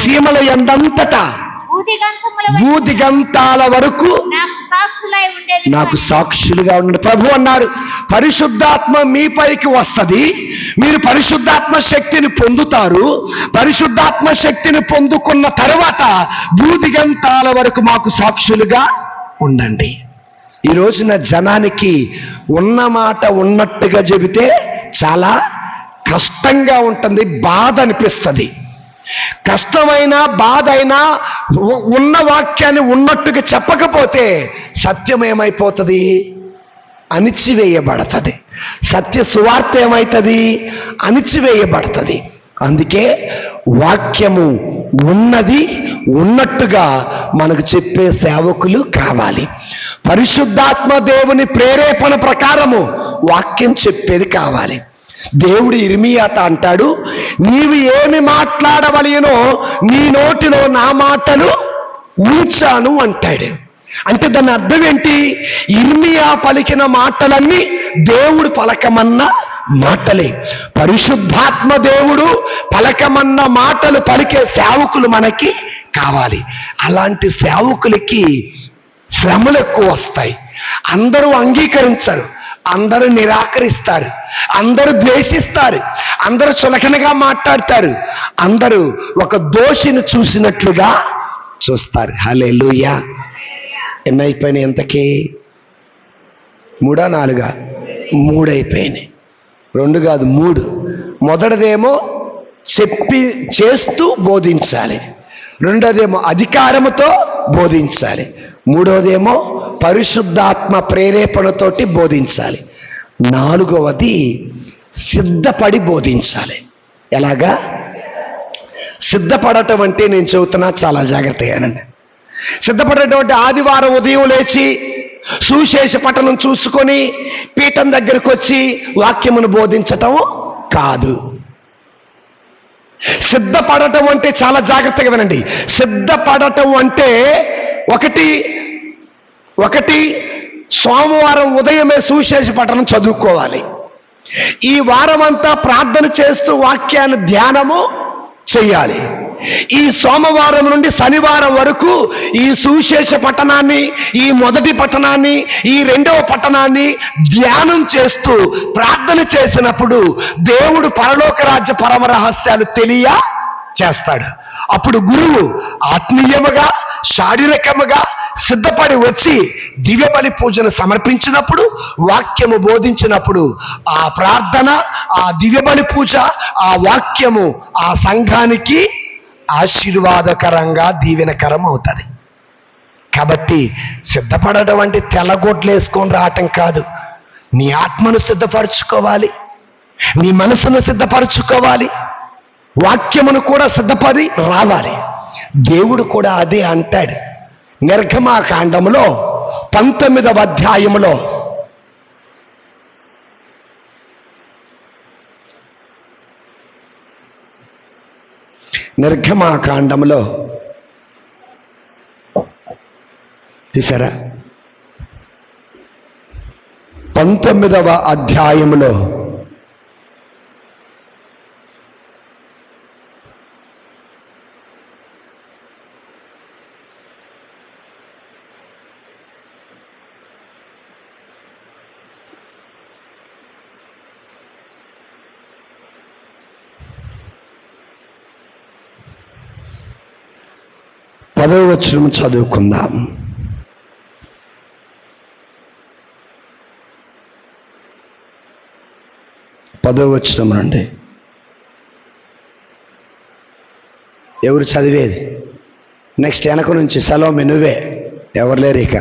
సీమల యందంతటా భూదిగంతాల వరకు నాకు సాక్షులుగా ఉండండి. ప్రభు అన్నాడు, పరిశుద్ధాత్మ మీపైకి వస్తుంది, మీరు పరిశుద్ధాత్మ శక్తిని పొందుతారు. పరిశుద్ధాత్మ శక్తిని పొందుకున్న తర్వాత భూదిగంతాల వరకు మాకు సాక్షులుగా ఉండండి. ఈ రోజున జనానికి ఉన్న మాట ఉన్నట్టుగా చెబితే చాలా కష్టంగా ఉంటుంది, బాధ అనిపిస్తుంది. కష్టమైనా బాధ అయినా ఉన్న వాక్యాన్ని ఉన్నట్టుగా చెప్పకపోతే సత్యం ఏమైపోతుంది? అణిచివేయబడుతుంది. సత్య సువార్త ఏమవుతుంది? అణిచివేయబడుతుంది. అందుకే వాక్యము ఉన్నది ఉన్నట్టుగా మనకు చెప్పే సేవకులు కావాలి. పరిశుద్ధాత్మ దేవుని ప్రేరేపణ ప్రకారము వాక్యం చెప్పేది కావాలి. దేవుడు ఇర్మియాతో అంటాడు, నీవు ఏమి మాట్లాడవలెనో నీ నోటిలో నా మాటలు ఉంచాను అంటాడు. అంటే దాని అర్థం ఏంటి? ఇర్మియా పలికిన మాటలన్నీ దేవుడు పలకమన్న మాటలే. పరిశుద్ధాత్మ దేవుడు పలకమన్న మాటలు పలికే సేవకులు మనకి కావాలి. అలాంటి సేవకులకి శ్రమలు ఎక్కువ వస్తాయి. అందరూ అంగీకరించరు, అందరూ నిరాకరిస్తారు, అందరూ ద్వేషిస్తారు, అందరూ చులకనగా మాట్లాడతారు, అందరూ ఒక దోషిని చూసినట్లుగా చూస్తారు. హల్లెలూయా. ఎన్ని అయిపోయినాయి? ఎంతకీ 3 4? 3 అయిపోయినాయి. 2 కాదు 3. మొదటిదేమో చేస్తూ బోధించాలి, రెండోదేమో అధికారముతో బోధించాలి, మూడోదేమో పరిశుద్ధాత్మ ప్రేరేపణతోటి బోధించాలి, 4వది సిద్ధపడి బోధించాలి. ఎలాగా సిద్ధపడటం అంటే నేను చెబుతున్నా, చాలా జాగ్రత్తగానండి. సిద్ధపడటం అంటే ఆదివారం ఉదయం లేచి సువిశేష పఠనం చూసుకొని పీఠం దగ్గరకు వచ్చి వాక్యమును బోధించటం కాదు. సిద్ధపడటం అంటే చాలా జాగ్రత్తగా వినండి. సిద్ధపడటం అంటే ఒకటి సోమవారం ఉదయమే సువిశేష పఠనం చదువుకోవాలి. ఈ వారం అంతా ప్రార్థన చేస్తూ వాక్యాన్ని ధ్యానము చెయ్యాలి. ఈ సోమవారం నుండి శనివారం వరకు ఈ సువిశేష పఠనాన్ని, ఈ మొదటి పఠనాన్ని, ఈ 2వ పఠనాన్ని ధ్యానం చేస్తూ ప్రార్థన చేసినప్పుడు దేవుడు పరలోక రాజ్య పరమ రహస్యాలు చేస్తాడు. అప్పుడు గురువు ఆత్మీయముగా శారీరకముగా సిద్ధపడి వచ్చి దివ్య బలి పూజను సమర్పించినప్పుడు, వాక్యము బోధించినప్పుడు ఆ ప్రార్థన, ఆ దివ్య బలి పూజ, ఆ వాక్యము ఆ సంఘానికి ఆశీర్వాదకరంగా దీవెనకరం అవుతుంది. కాబట్టి సిద్ధపడటం అంటే తెల్లగొడ్లు వేసుకొని రావటం కాదు. నీ ఆత్మను సిద్ధపరచుకోవాలి, నీ మనసును సిద్ధపరచుకోవాలి, వాక్యమును కూడా సిద్ధపడి రావాలి. దేవుడు కూడా అదే అంటాడు. నిర్గమాకాండములో 19వ అధ్యాయములో చూసారా, 19వ అధ్యాయములో పదవ వచనం చదువుకుందాం. పదవ వచనం నుండి ఎవరు చదివేది? నెక్స్ట్ వెనక నుంచి సలోమి నువ్వే, ఎవరు లేరు ఇక.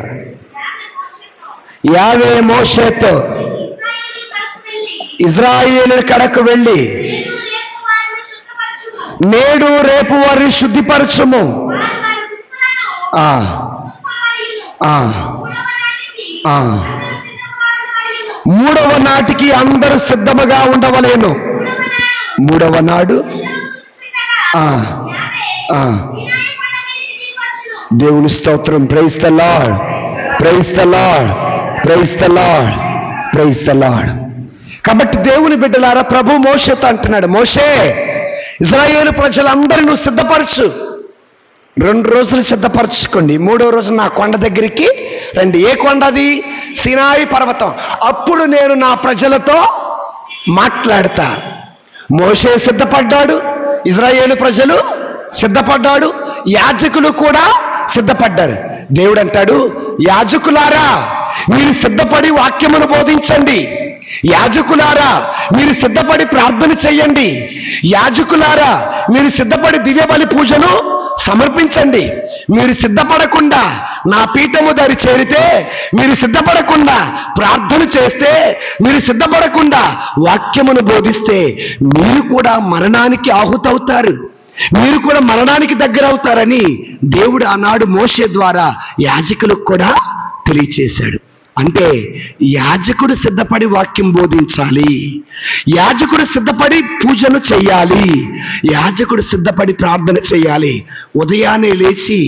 యావే మోషేతో ఇజ్రాయేలు కడకు వెళ్ళి నేడు రేపు వారిని శుద్ధిపరచుము, మూడవ నాటికి అందరూ సిద్ధముగా ఉండవలేను. 3వ నాడు దేవుని స్తోత్రం. Praise the lord, praise the lord, praise the lord, praise the lord. కాబట్టి దేవుని బిడ్డలారా, ప్రభు మోషేతో అంటున్నాడు, మోషే ఇశ్రాయేలు ప్రజలందరూ నువ్వు సిద్ధపరచు. 2 రోజులు సిద్ధపరచుకోండి, 3వ రోజు నా కొండ దగ్గరికి రండి. ఏ కొండ అది? సీనాయి పర్వతం. అప్పుడు నేను నా ప్రజలతో మాట్లాడతా. మోషే సిద్ధపడ్డాడు, ఇశ్రాయేలు ప్రజలు సిద్ధపడ్డాడు, యాజకులు కూడా సిద్ధపడ్డారు. దేవుడు అంటాడు, యాజకులారా మీరు సిద్ధపడి వాక్యమును బోధించండి. యాజకులారా మీరు సిద్ధపడి ప్రార్థన చెయ్యండి. యాజకులారా మీరు సిద్ధపడి దివ్య బలి పూజను సమర్పించండి. మీరు సిద్ధపడకుండా నా పీఠము దారి చేరితే, మీరు సిద్ధపడకుండా ప్రార్థన చేస్తే, మీరు సిద్ధపడకుండా వాక్యమును బోధిస్తే మీరు కూడా మరణానికి ఆహుతవుతారు, మీరు కూడా మరణానికి దగ్గర అవుతారని దేవుడు ఆనాడు మోషే ద్వారా యాజకులకు కూడా తెలియచేశాడు. అంటే యాజకుడు సిద్ధపడి వాక్యం బోధించాలి, యాజకుడు సిద్ధపడి పూజను చెయ్యాలి, యాజకుడు సిద్ధపడి ప్రార్థన చెయ్యాలి. ఉదయాన్నే లేచి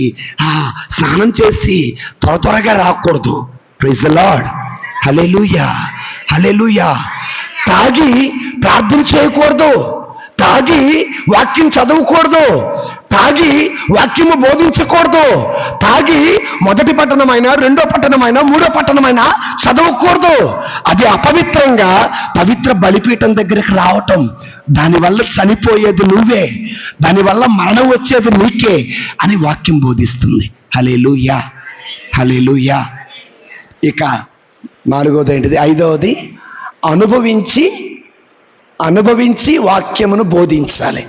స్నానం చేసి త్వరగా రాకూడదు. ప్రైజ్ ద లార్డ్, హల్లెలూయా, హల్లెలూయా. తాగి ప్రార్థన చేయకూడదు, తాగి వాక్యం చదవకూడదు, తాగి వాక్యము బోధించకూడదు, తాగి మొదటి పట్టణమైనా 2వ పట్టణమైనా 3వ పట్టణమైనా చదవకూడదు. అది అపవిత్రంగా పవిత్ర బలిపీఠం దగ్గరికి రావటం, దానివల్ల చనిపోయేది నువ్వే, దానివల్ల మరణం వచ్చేది నీకే అని వాక్యం బోధిస్తుంది. హల్లెలూయా, హల్లెలూయా. ఇక 4వది ఏంటిది? 5వది అనుభవించి వాక్యమును బోధించాలి.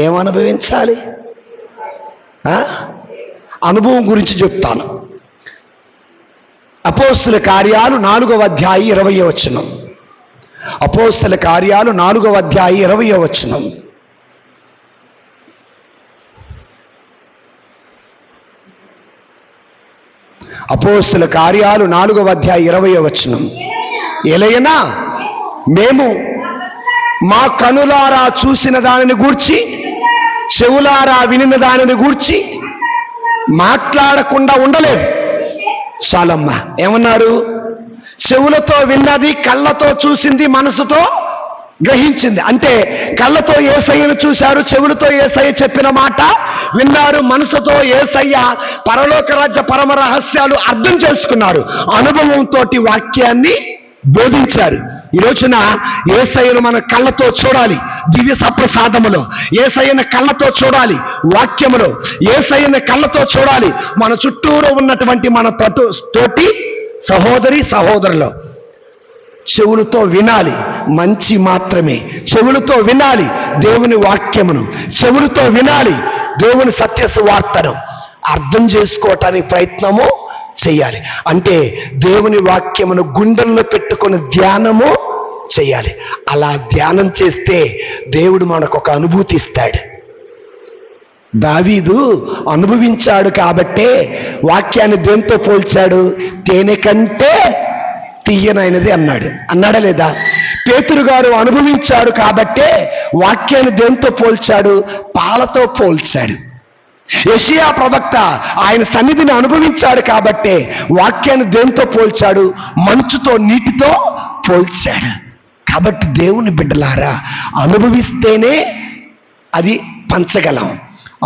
ఏమనుభవించాలి? అనుభవం గురించి చెప్తాను. అపోస్తుల కార్యాలు 4వ అధ్యాయం 20వ వచనం. అపోస్తుల కార్యాలు 4వ అధ్యాయం 20వ వచనం. అపోస్తుల కార్యాలు 4వ అధ్యాయం 20వ వచనం. ఎలయనా మేము మా కనులారా చూసిన దానిని గూర్చి, చెవులారా వినిన దానిని గూర్చి మాట్లాడకుండా ఉండలేదు. చాలమ్మా. ఏమన్నారు? చెవులతో విన్నది, కళ్ళతో చూసింది, మనసుతో గ్రహించింది. అంటే కళ్ళతో యేసయ్యను చూశారు, చెవులతో యేసయ్య చెప్పిన మాట విన్నారు, మనసుతో యేసయ్య పరలోక రాజ్య పరమ రహస్యాలు అర్థం చేసుకున్నారు, అనుభవంతో వాక్యాన్ని బోధించారు. ఈ రోజున యేసయ్యను మన కళ్ళతో చూడాలి, దివ్య సప్రసాదములో యేసయ్యను కళ్ళతో చూడాలి, వాక్యములో యేసయ్యను కళ్ళతో చూడాలి, మన చుట్టూరు ఉన్నటువంటి మన తోటి సహోదరి సహోదరులు. చెవులతో వినాలి, మంచి మాత్రమే. చెవులతో వినాలి దేవుని వాక్యమును, చెవులతో వినాలి దేవుని సత్య సువార్తను, అర్థం చేసుకోవటానికి ప్రయత్నము చెయ్యాలి. అంటే దేవుని వాక్యమును గుండెల్లో పెట్టుకొని ధ్యానము చెయ్యాలి. అలా ధ్యానం చేస్తే దేవుడు మనకు ఒక అనుభూతి ఇస్తాడు. దావీదు అనుభవించాడు కాబట్టే వాక్యాన్ని దేంతో పోల్చాడు? తేనె కంటే తీయనైనది అన్నాడా లేదా? పేతురు గారు అనుభవించాడు కాబట్టే వాక్యాన్ని దేంతో పోల్చాడు? పాలతో పోల్చాడు. యెషయా ప్రవక్త ఆయన సన్నిధిని అనుభవించాడు కాబట్టే వాక్యాన్ని దేంతో పోల్చాడు? మంచుతో, నీటితో పోల్చాడు. కాబట్టి దేవుని బిడ్డలారా, అనుభవిస్తేనే అది పంచగలం,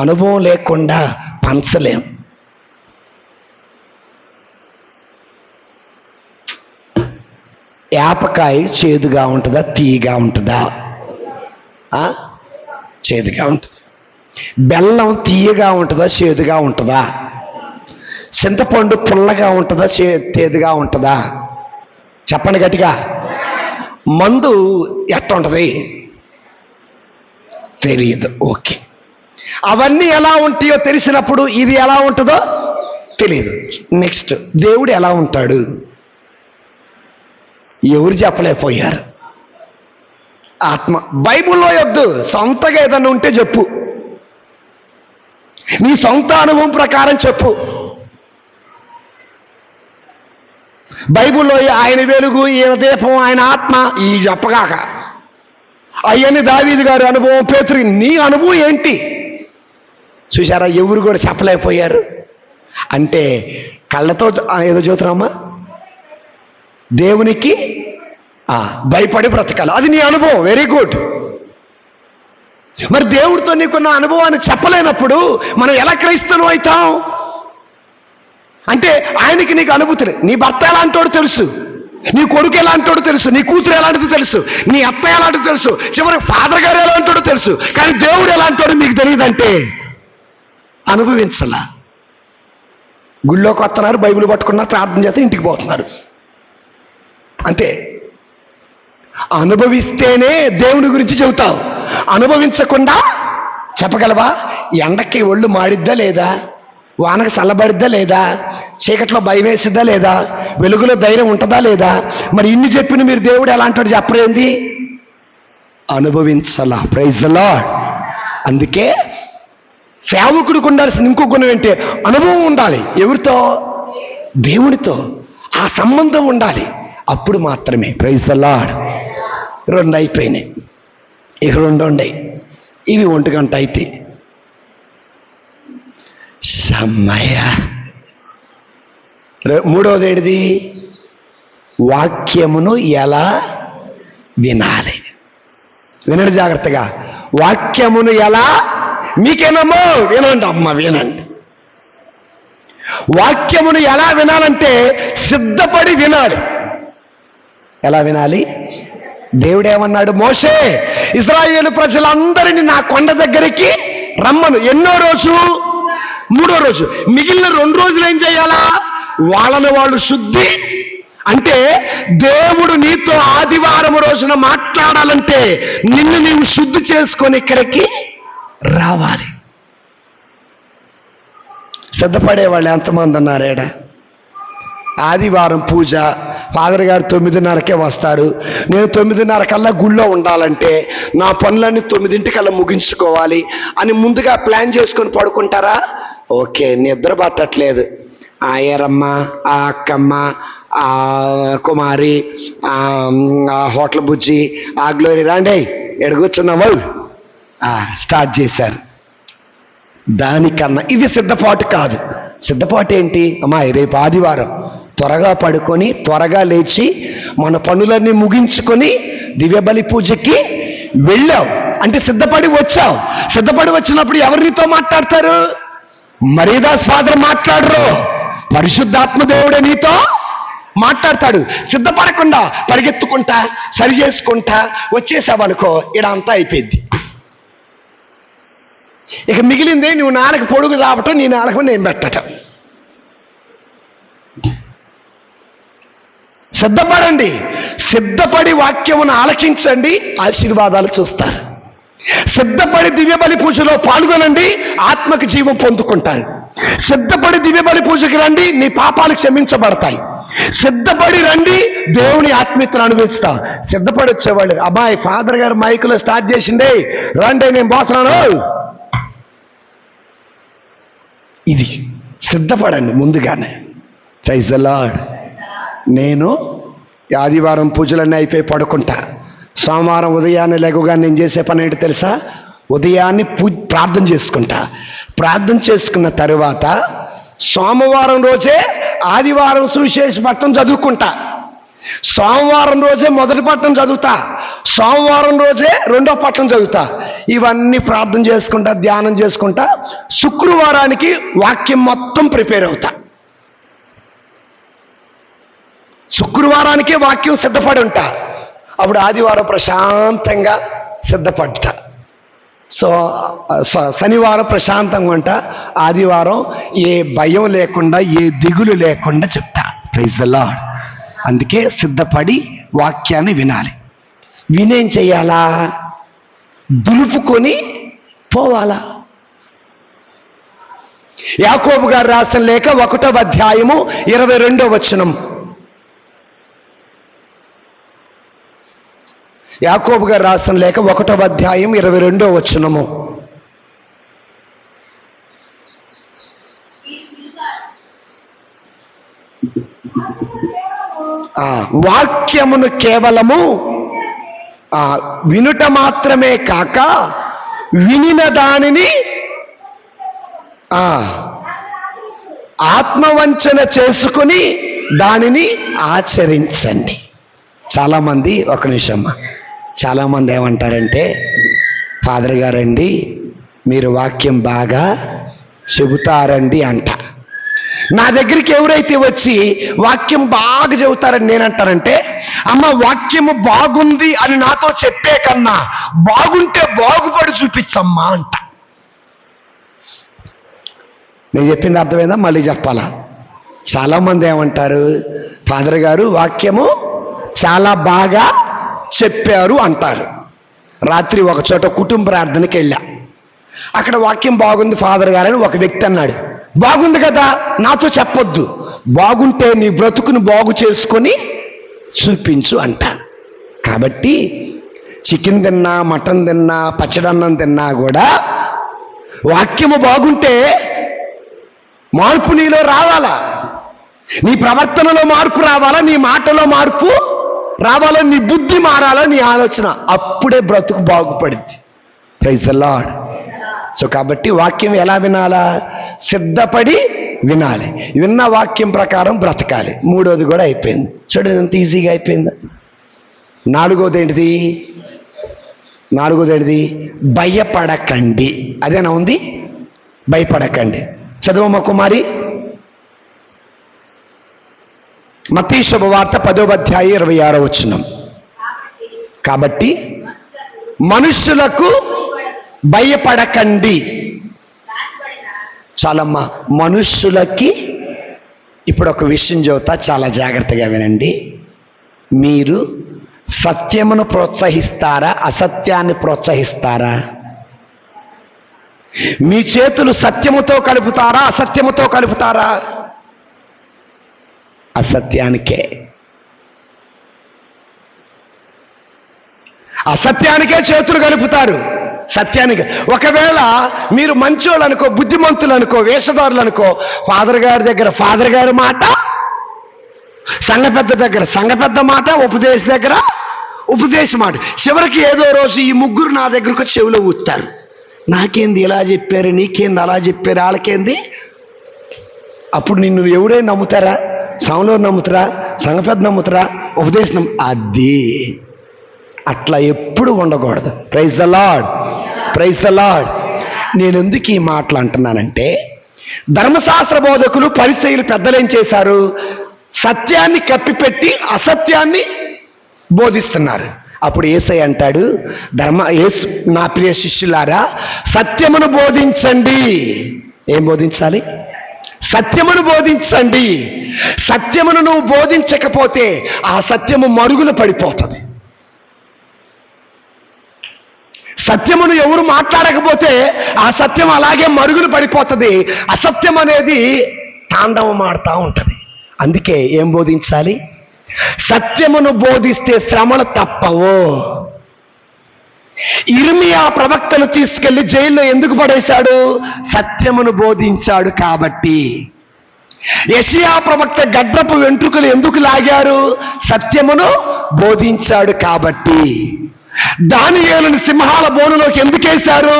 అనుభవం లేకుండా పంచలేం. యాపకాయ చేదుగా ఉంటుందా, తీయగా ఉంటుందా? చేదుగా ఉంటుంది. బెల్లం తీయగా ఉంటుందా, చేదుగా ఉంటుందా? చింతపండు పుల్లగా ఉంటుందా, చేదుగా ఉంటుందా? చెప్పండి గట్టిగా. మందు ఎట్లా ఉంటుంది? తెలియదు. ఓకే, అవన్నీ ఎలా ఉంటాయో తెలిసినప్పుడు ఇది ఎలా ఉంటుందో తెలియదు. నెక్స్ట్, దేవుడు ఎలా ఉంటాడు? ఎవరు చెప్పలేకపోయారు. ఆత్మ. బైబిల్లో వద్దు, సొంతగా ఏదన్నా ఉంటే చెప్పు, నీ సొంత అనుభవం ప్రకారం చెప్పు. బైబిల్లో ఆయన వెలుగు, ఈయన దీపం, ఆయన ఆత్మ, ఈ చెప్పగాక అయ్యని దావీదు గారి అనుభవం, పేతురు, నీ అనుభవం ఏంటి? చూశారా, ఎవరు కూడా చెప్పలేకపోయారు. అంటే కళ్ళతో ఏదో చదువుతున్నామా, దేవునికి భయపడి బ్రతకాలి, అది నీ అనుభవం. Very good. మరి దేవుడితో నీకున్న అనుభవాన్ని చెప్పలేనప్పుడు మనం ఎలా క్రైస్తవులు అవుతాం? అంటే ఆయనకి నీకు అనుభూతి, నీ భర్త ఎలాంటోడు తెలుసు, నీ కొడుకు ఎలాంటోడు తెలుసు, నీ కూతురు ఎలాంటిదో తెలుసు, నీ అత్త ఎలాంటిదో తెలుసు, చివరికి ఫాదర్ గారు ఎలాంటోడు తెలుసు. కానీ దేవుడు ఎలాంటోడు మీకు తెలియదంటే అనుభవించాల. గుళ్ళోకి వస్తున్నారు, బైబిల్ పట్టుకున్నారు, ప్రార్థన చేస్తే ఇంటికి పోతున్నారు, అంతే. అనుభవిస్తేనే దేవుని గురించి చెబుతావు, అనుభవించకుండా చెప్పగలవా? ఎండకి ఒళ్ళు మాడిద్దా లేదా, వానకు చల్లబడిద్దా లేదా, చీకట్లో భయం వేసిద్దా లేదా, వెలుగులో ధైర్యం ఉంటుందా లేదా? మరి ఇన్ని చెప్పిన మీరు దేవుడు ఎలాంటి చెప్పరేంది? అనుభవించాలా. Praise the Lord. అందుకే సేవకుడికి ఉండాల్సిన ఇంకో గుణం ఏంటి? అనుభవం ఉండాలి. ఎవరితో? దేవునితో ఆ సంబంధం ఉండాలి. అప్పుడు మాత్రమే. Praise the lord. 2 అయిపోయినాయి, ఇక 2 ఉన్నాయి. ఇవి 1 గంట అయితే సమ్మయ్య. 3వది ఏంటిది? వాక్యమును ఎలా వినాలి. వినండి జాగ్రత్తగా. వాక్యమును ఎలా, మీకేనమ్మో వినండి అమ్మ, వినండి. వాక్యమును ఎలా వినాలంటే సిద్ధపడి వినాలి. ఎలా వినాలి? దేవుడేమన్నాడు? మోషే, ఇశ్రాయేలు ప్రజలందరినీ నా కొండ దగ్గరికి రమ్మను. ఎన్నో రోజు? 3వ రోజు. మిగిలిన 2 రోజులు ఏం చేయాలా? వాళ్ళని వాళ్ళు శుద్ధి. అంటే దేవుడు నీతో ఆదివారం రోజున మాట్లాడాలంటే నిన్ను నీవు శుద్ధి చేసుకొని ఇక్కడికి రావాలి. సిద్ధపడేవాళ్ళు ఎంతమంది ఉన్నారేడా? ఆదివారం పూజ, ఫాదర్ గారు 9:30కే వస్తారు, నేను 9:30 కల్లా గుళ్ళో ఉండాలంటే నా పనులన్నీ 9 ముగించుకోవాలి అని ముందుగా ప్లాన్ చేసుకొని పడుకుంటారా? ఓకే, నిద్ర పట్టట్లేదు. ఆ ఏరమ్మ, ఆ అక్కమ్మ, ఆ కుమారి, ఆ హోటల్ బుజ్జి, ఆ గ్లోరీ రాండి ఎడగొచ్చున్నావు స్టార్ట్ చేశారు. దానికన్నా ఇది సిద్ధపాటు కాదు. సిద్ధపాటు ఏంటి? అమ్మాయి రేపు ఆదివారం త్వరగా పడుకొని త్వరగా లేచి మన పనులన్నీ ముగించుకొని దివ్యబలి పూజకి వెళ్ళావు అంటే సిద్ధపడి వచ్చావు. సిద్ధపడి వచ్చినప్పుడు ఎవరితో మాట్లాడతారు? మరీదాస్ ఫాదర్ మాట్లాడరు, పరిశుద్ధాత్మ దేవుడే నీతో మాట్లాడతాడు. సిద్ధపడకుండా పరిగెత్తుకుంటా సరి చేసుకుంటా వచ్చేసావనుకో, ఇడంతా అయిపోయింది. ఇక మిగిలింది నువ్వు నాలుగు పొడుగు చాపటం, నీ నాలుగు నేను పెట్టటం. సిద్ధపడండి, సిద్ధపడి వాక్యమును ఆలకించండి, ఆశీర్వాదాలు చూస్తారు. సిద్ధపడి దివ్యబలి పూజలో పాల్గొనండి, ఆత్మకు జీవం పొందుకుంటారు. సిద్ధపడి దివ్యబలి పూజకి రండి, నీ పాపాలు క్షమించబడతాయి. సిద్ధపడి రండి, దేవుని ఆత్మీయతను అనుభవిస్తాం. సిద్ధపడి వచ్చేవాళ్ళు, అబ్బాయి ఫాదర్ గారు మైకులో స్టార్ట్ చేసిండే రండి నేను పోతున్నాను, ఇది సిద్ధపడండి ముందుగానే. Praise the lord. నేను ఆదివారం పూజలన్నీ అయిపోయి పడుకుంటా. సోమవారం ఉదయాన్నే లేకుగా నేను చేసే పని ఏంటి తెలుసా? ఉదయాన్నే ప్రార్థన చేసుకుంటా. ప్రార్థన చేసుకున్న తరువాత సోమవారం రోజే ఆదివారం సువిశేష పట్టణం చదువుకుంటా. సోమవారం రోజే మొదటి పట్టణం చదువుతా, సోమవారం రోజే రెండో పట్టణం చదువుతా. ఇవన్నీ ప్రార్థన చేసుకుంటా, ధ్యానం చేసుకుంటా. శుక్రవారానికి వాక్యం మొత్తం ప్రిపేర్ అవుతా. శుక్రవారానికే వాక్యం సిద్ధపడి ఉంటా. అప్పుడు ఆదివారం ప్రశాంతంగా సిద్ధపడతా. శనివారం ప్రశాంతంగా ఉంటా. ఆదివారం ఏ భయం లేకుండా, ఏ దిగులు లేకుండా చెప్తా. Praise the lord. అందుకే సిద్ధపడి వాక్యాన్ని వినాలి. వినేం చెయ్యాలా? దులుపుకొని పోవాలా. యాకోబు గారు రాసిన లేఖ 1వ అధ్యాయము 22వ వచనం. యాకోబు గారు రాసిన లేఖ 1వ అధ్యాయం 22వ వచనము. వాక్యమును కేవలము వినుట మాత్రమే కాక వినిన దానిని ఆత్మవంచన చేసుకుని దానిని ఆచరించండి. చాలామంది, ఒక నిమిషమ్మా, చాలామంది ఏమంటారంటే, ఫాదర్ గారండి మీరు వాక్యం బాగా చెబుతారండి అంట. నా దగ్గరికి ఎవరైతే వచ్చి వాక్యం బాగా చెబుతారని నేనంటానంటే, అమ్మ వాక్యము బాగుంది అని నాతో చెప్పే కన్నా బాగుంటే బాగుపడి చూపించమ్మా అంట. నేను చెప్పింది అర్థమైందా? మళ్ళీ చెప్పాలా? చాలామంది ఏమంటారు, ఫాదర్ గారు వాక్యము చాలా బాగా చెప్పారు అంటారు. రాత్రి ఒక చోట కుటుంబ ప్రార్థనకి వెళ్ళా. అక్కడ వాక్యం బాగుంది ఫాదర్ గారు అని ఒక వ్యక్తి అన్నాడు. బాగుంది కదా, నాతో చెప్పొద్దు, బాగుంటే నీ బ్రతుకును బాగు చేసుకొని చూపించు అంట. కాబట్టి చికెన్ తిన్నా, మటన్ తిన్నా, పచ్చడన్నం తిన్నా కూడా వాక్యము బాగుంటే మార్పు నీలో రావాలా, నీ ప్రవర్తనలో మార్పు రావాలా, నీ మాటలో మార్పు రావాలా, నీ బుద్ధి మారాలా, నీ ఆలోచన, అప్పుడే బ్రతుకు బాగుపడింది. Praise the Lord. సో కాబట్టి వాక్యం ఎలా వినాలా? సిద్ధపడి వినాలి. విన్న వాక్యం ప్రకారం బ్రతకాలి. మూడోది కూడా అయిపోయింది. చూడండి ఎంత ఈజీగా అయిపోయింది. నాలుగోది ఏంటిది? భయపడకండి. అదేనా ఉంది? భయపడకండి. చదవమ్మ కుమారి. మత్తయి శుభవార్త 10వ అధ్యాయం 26వ వచనం. కాబట్టి మనుష్యులకు భయపడకండి. చాలమ్మా, మనుష్యులకి ఇప్పుడు ఒక విషయం చెబుతా, చాలా జాగ్రత్తగా వినండి. మీరు సత్యమును ప్రోత్సహిస్తారా, అసత్యాన్ని ప్రోత్సహిస్తారా? మీ చేతులు సత్యముతో కలుపుతారా, అసత్యముతో కలుపుతారా? అసత్యానికే. అసత్యానికే చేతులు కలుపుతారు, సత్యానికి. ఒకవేళ మీరు మంచోళ్ళు అనుకో, బుద్ధిమంతులు అనుకో, వేషధారులు అనుకో, ఫాదర్ గారి దగ్గర ఫాదర్ గారి మాట, సంఘ పెద్ద దగ్గర సంఘ పెద్ద మాట, ఉపదేశ దగ్గర ఉపదేశ మాట. చివరికి ఏదో రోజు ఈ ముగ్గురు నా దగ్గరకు చెవిలో ఊస్తారు. నాకేంది ఇలా చెప్పారు, నీకేంది అలా చెప్పారు, వాళ్ళకేంది. అప్పుడు నిన్ను ఎవడే నమ్ముతారా? సంఘంలో నమ్ముతారా? సంఘ పెద్ద నమ్ముతారా? ఉపదేశం. అది అట్లా ఎప్పుడు ఉండకూడదు. Praise the lord, praise the lord. నేను ఎందుకు ఈ మాటలు అంటున్నానంటే, ధర్మశాస్త్ర బోధకులు, పరిసయ్యులు, పెద్దలు ఏం చేశారు? సత్యాన్ని కప్పిపెట్టి అసత్యాన్ని బోధిస్తున్నారు. అప్పుడు యేసయ్య అంటాడు, నా ప్రియ శిష్యులారా, సత్యమును బోధించండి. ఏం బోధించాలి? సత్యమును బోధించండి. సత్యమును నువ్వు బోధించకపోతే ఆ సత్యము మరుగున పడిపోతుంది. సత్యమును ఎవరు మాట్లాడకపోతే ఆ సత్యం అలాగే మరుగున పడిపోతుంది. అసత్యం అనేది తాండవం ఆడుతూ ఉంటుంది. అందుకే ఏం బోధించాలి? సత్యమును బోధిస్తే శ్రమలు తప్పవు. ఇర్మియా ప్రవక్తను తీసుకెళ్లి జైల్లో ఎందుకు పడేశాడు? సత్యమును బోధించాడు కాబట్టి. యెషయా ప్రవక్త గడ్డపు వెంట్రుకలు ఎందుకు లాగారు? సత్యమును బోధించాడు కాబట్టి. దానియేలును సింహాల బోనులోకి ఎందుకేశారు?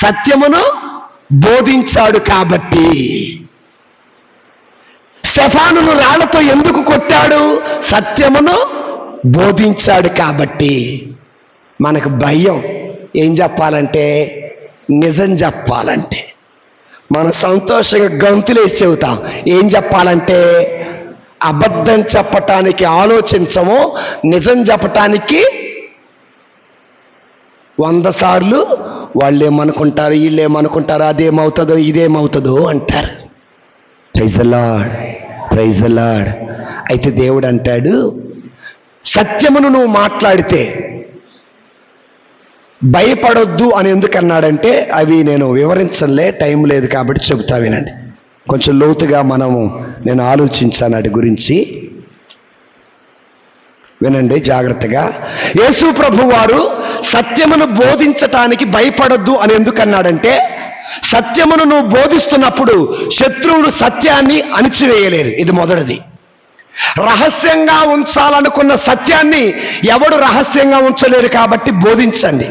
సత్యమును బోధించాడు కాబట్టి. స్టెఫానును రాళ్లతో ఎందుకు కొట్టాడు? సత్యమును బోధించాడు కాబట్టి. మనకు భయం ఏం చెప్పాలంటే, నిజం చెప్పాలంటే మనం సంతోషంగా గంతులేసి చెబుతాం. ఏం చెప్పాలంటే అబద్ధం చెప్పటానికి ఆలోచించము, నిజం చెప్పటానికి 100 సార్లు వాళ్ళేమనుకుంటారు, వీళ్ళేమనుకుంటారు, అదేమవుతుందో ఇదేమవుతుందో అంటారు. Praise the lord, praise the lord. అయితే దేవుడు అంటాడు, సత్యమును నువ్వు మాట్లాడితే భయపడొద్దు అని ఎందుకన్నాడంటే, అవి నేను వివరించలే, టైం లేదు కాబట్టి చెబుతా వినండి. కొంచెం లోతుగా నేను ఆలోచించాను వాటి గురించి. వినండి జాగ్రత్తగా. యేసు ప్రభు వారు సత్యమును బోధించటానికి భయపడొద్దు అని ఎందుకన్నాడంటే, సత్యమును నువ్వు బోధిస్తున్నప్పుడు శత్రువులు సత్యాన్ని అణిచివేయలేరు. ఇది మొదటిది. రహస్యంగా ఉంచాలనుకున్న సత్యాన్ని ఎవడు రహస్యంగా ఉంచలేరు కాబట్టి బోధించండి.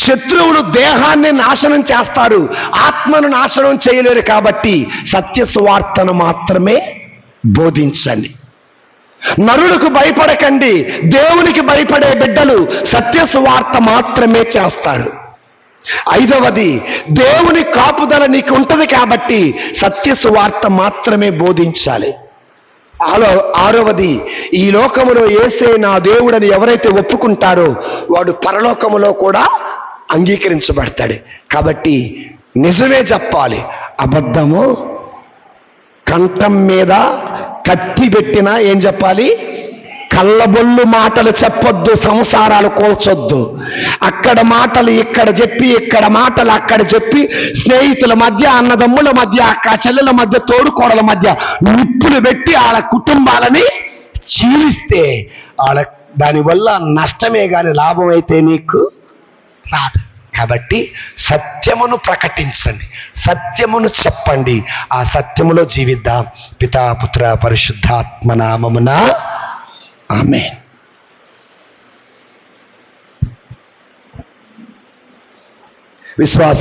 శత్రువులు దేహాన్ని నాశనం చేస్తారు, ఆత్మను నాశనం చేయలేరు. కాబట్టి సత్య సువార్తను మాత్రమే బోధించండి. నరులకు భయపడకండి, దేవునికి భయపడే బిడ్డలు సత్య సువార్త మాత్రమే చేస్తారు. 5వది, దేవుని కాపుదల నీకు ఉంటుంది కాబట్టి సత్య సువార్త మాత్రమే బోధించాలి. 6వది, ఈ లోకములో యేసే నా దేవుడని ఎవరైతే ఒప్పుకుంటారో వాడు పరలోకములో కూడా అంగీకరించబడతాడు. కాబట్టి నిజమే చెప్పాలి, అబద్ధము కంఠం మీద కత్తి పెట్టినా ఏం చెప్పాలి? కళ్ళబొల్లు మాటలు చెప్పొద్దు, సంసారాలు కోల్చొద్దు. అక్కడ మాటలు ఇక్కడ చెప్పి, ఇక్కడ మాటలు అక్కడ చెప్పి, స్నేహితుల మధ్య, అన్నదమ్ముల మధ్య, అక్క చెల్లెల మధ్య, తోడుకోడల మధ్య నిప్పులు పెట్టి వాళ్ళ కుటుంబాలని చీలిస్తే దానివల్ల నష్టమే గాని లాభం అయితే నీకు రాదు. కాబట్టి సత్యమును ప్రకటించండి, సత్యమును చెప్పండి, ఆ సత్యములో జీవిద్దాం. పితా పుత్ర పరిశుద్ధాత్మ నామమున ఆమేన్. విశ్వాస